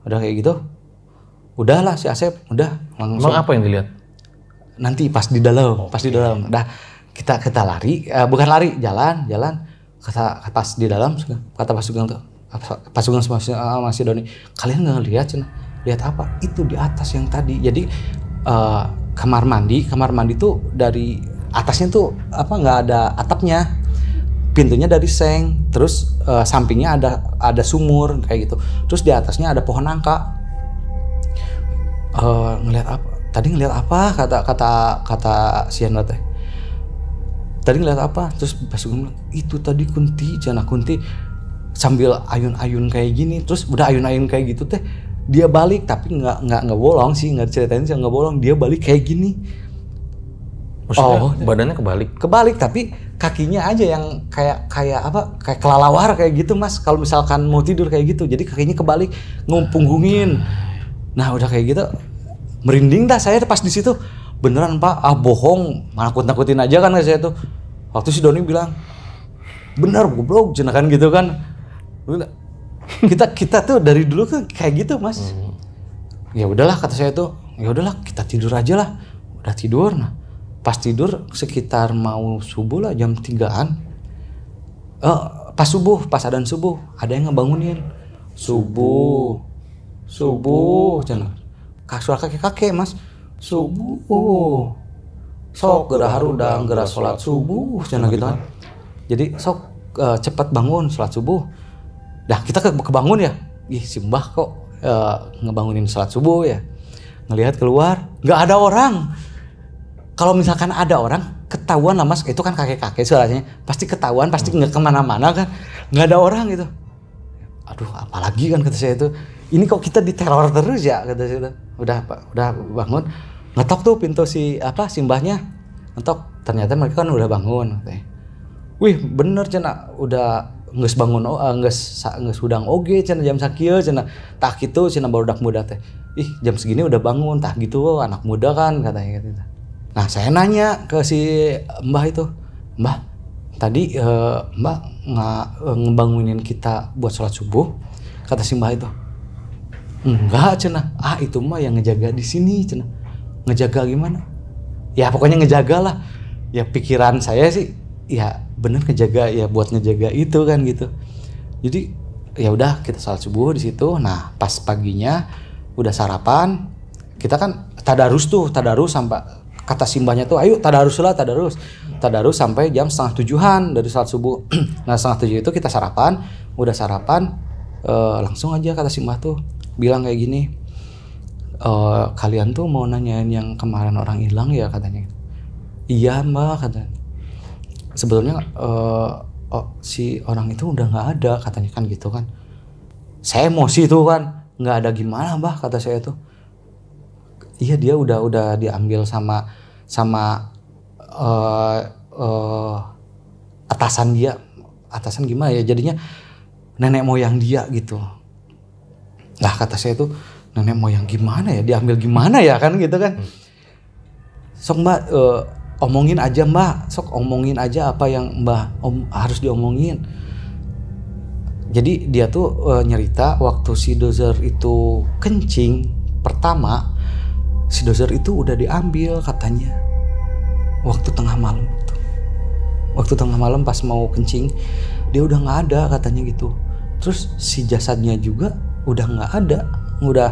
[SPEAKER 1] Udah kayak gitu. Udahlah si Asep, udah langsung.
[SPEAKER 2] Emang apa yang dilihat?
[SPEAKER 1] Nanti pas di dalam. Udah kita lari, bukan lari, jalan. Kata pas di dalam, kata Pak Sugeng tuh, Pak Sugeng sama si Doni, kalian nggak ngeliat cina? Lihat apa? Itu di atas yang tadi. Jadi kamar mandi tuh dari atasnya tuh nggak ada atapnya, pintunya dari seng, terus sampingnya ada sumur kayak gitu. Terus di atasnya ada pohon nangka. Ngeliat apa? Tadi ngeliat apa? Kata si Hendra teh. Tadi ngeliat apa? Terus Pak Sugeng bilang, itu tadi Kunti sambil ayun-ayun kayak gini. Terus udah ayun-ayun kayak gitu teh, dia balik tapi nggak bolong sih, nggak ceritain sih nggak bolong. Dia balik kayak gini.
[SPEAKER 2] Maksudnya badannya kebalik
[SPEAKER 1] tapi kakinya aja yang kayak kelalawar kayak gitu Mas. Kalau misalkan mau tidur kayak gitu, jadi kakinya kebalik, ngupunggungin. Nah udah kayak gitu, merinding dah saya pas di situ. Beneran Pak, bohong, nakut-nakutin aja kan saya tuh. Waktu si Doni bilang, bener goblok, jenakan gitu kan. Kita tuh dari dulu kan kayak gitu Mas. Ya udahlah kata saya tuh, ya udahlah kita tidur aja lah. Udah tidur, nah pas tidur sekitar mau subuh lah, jam 3-an. Pas adzan subuh, ada yang ngebangunin. Subuh, jangan. Suara kakek Mas. Subuh, sok gerah harudang, gerah sholat subuh, jangan gitu kan. Jadi sok cepat bangun sholat subuh. Dah kita kebangun ya. Si Mbah kok ngebangunin sholat subuh ya. Ngelihat keluar, nggak ada orang. Kalau misalkan ada orang, ketahuan lah Mas. Itu kan kakek-kakek suaranya, pasti ketahuan, pasti nggak kemana-mana kan. Nggak ada orang gitu. Aduh, apalagi kan kata saya itu. Ini kok kita diteror terus ya kata saya itu. Udah bangun, ngetok tuh pintu si Mbahnya, ngetok. Ternyata mereka kan udah bangun. Wih bener cina, udah nges bangun, nges udang oge cina jam sakieu cina. Tah gitu cina barudak muda teh. Ih jam segini udah bangun, tah gitu anak muda kan katanya gitu. Nah saya nanya ke si Mbah itu, Mbah tadi Mbah ngebangunin kita buat sholat subuh, kata si Mbah itu. Enggak cina, itu mah yang ngejaga di sini cina. Ngejaga gimana? Ya pokoknya ngejaga lah. Ya pikiran saya sih, ya bener ngejaga ya buat ngejaga itu kan gitu. Jadi ya udah kita sholat subuh di situ. Nah pas paginya udah sarapan, kita kan tadarus sampai kata simbahnya tuh, ayo tadarus sampai jam 6:30 dari sholat subuh. Nah 6:30 itu kita sarapan, udah sarapan langsung aja kata simbah tuh bilang kayak gini, kalian tuh mau nanyain yang kemarin orang hilang ya katanya. Iya Mbak katanya. Sebetulnya si orang itu udah nggak ada katanya kan gitu kan. Saya emosi tuh kan, nggak ada gimana Mbak kata saya tuh. Iya dia udah diambil sama atasan gimana ya, jadinya nenek moyang dia gitu. Nah kata saya tuh, nenek moyang gimana ya, diambil gimana ya kan gitu kan. Sok Mbak omongin aja Mbak, sok omongin aja apa yang Mbak harus diomongin. Jadi dia tuh nyerita waktu si Dozer itu kencing pertama, si Dozer itu udah diambil katanya waktu tengah malam itu. Waktu tengah malam pas mau kencing dia udah nggak ada katanya gitu. Terus si jasadnya juga udah nggak ada, udah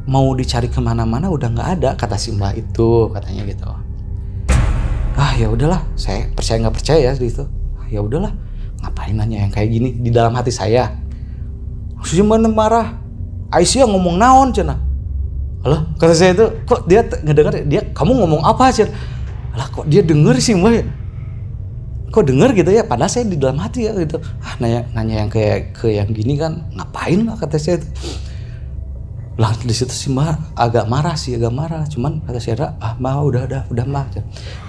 [SPEAKER 1] mau dicari kemana-mana udah nggak ada kata si Mbak itu katanya gitu. Ya udahlah, saya percaya nggak percaya ya gitu. Ya udahlah, ngapain nanya yang kayak gini di dalam hati saya. Si mana marah. Aisyah ngomong naon cenah. Alah, kata saya itu, kok dia ngedenger dia kamu ngomong apa cenah? Alah, kok dia denger sih Mbak? Kok denger gitu ya? Padahal saya di dalam hati ya gitu. Nanya yang kayak ke yang gini kan ngapain lah kata saya itu. Lah di situ si Mbak agak marah. Cuman kata saya, Mbak udah Mbak.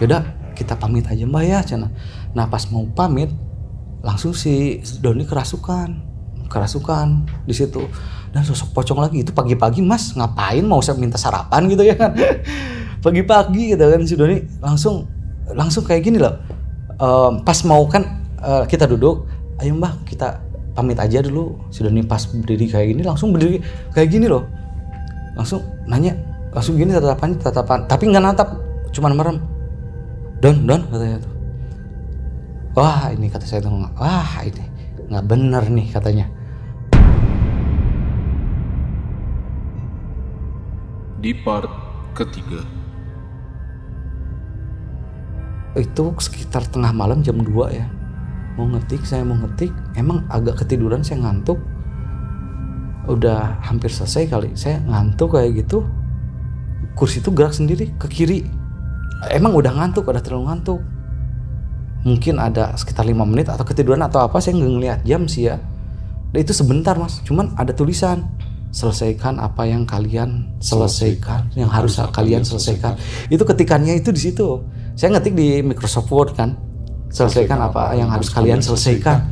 [SPEAKER 1] Yaudah kita pamit aja Mbak ya cenah. Nah pas mau pamit langsung si Doni kerasukan di situ. Dan sosok pocong lagi itu pagi-pagi Mas ngapain mau saya minta sarapan gitu ya kan. Pagi-pagi gitu kan si Doni langsung kayak gini loh. Pas mau kan kita duduk, ayo Mbak kita pamit aja dulu. Si Doni pas berdiri kayak gini langsung berdiri kayak gini loh. Langsung nanya, langsung gini tatapan. Tapi nggak natap, cuman merem. Don katanya tuh. Wah ini kata saya tuh, wah ini nggak bener nih katanya.
[SPEAKER 4] Di part ketiga.
[SPEAKER 1] Itu sekitar tengah malam jam 2 ya. Saya mau ngetik, emang agak ketiduran, saya ngantuk. Udah hampir selesai kali, saya ngantuk kayak gitu. Kursi itu gerak sendiri ke kiri. Emang udah terlalu ngantuk. Mungkin ada sekitar 5 menit atau ketiduran atau apa, saya nggak ngeliat jam sih ya. Dan itu sebentar Mas, cuman ada tulisan selesaikan apa yang kalian selesaikan, yang harus kalian selesaikan. Itu ketikannya itu di situ. Saya ngetik di Microsoft Word kan, selesaikan apa yang harus kalian selesaikan.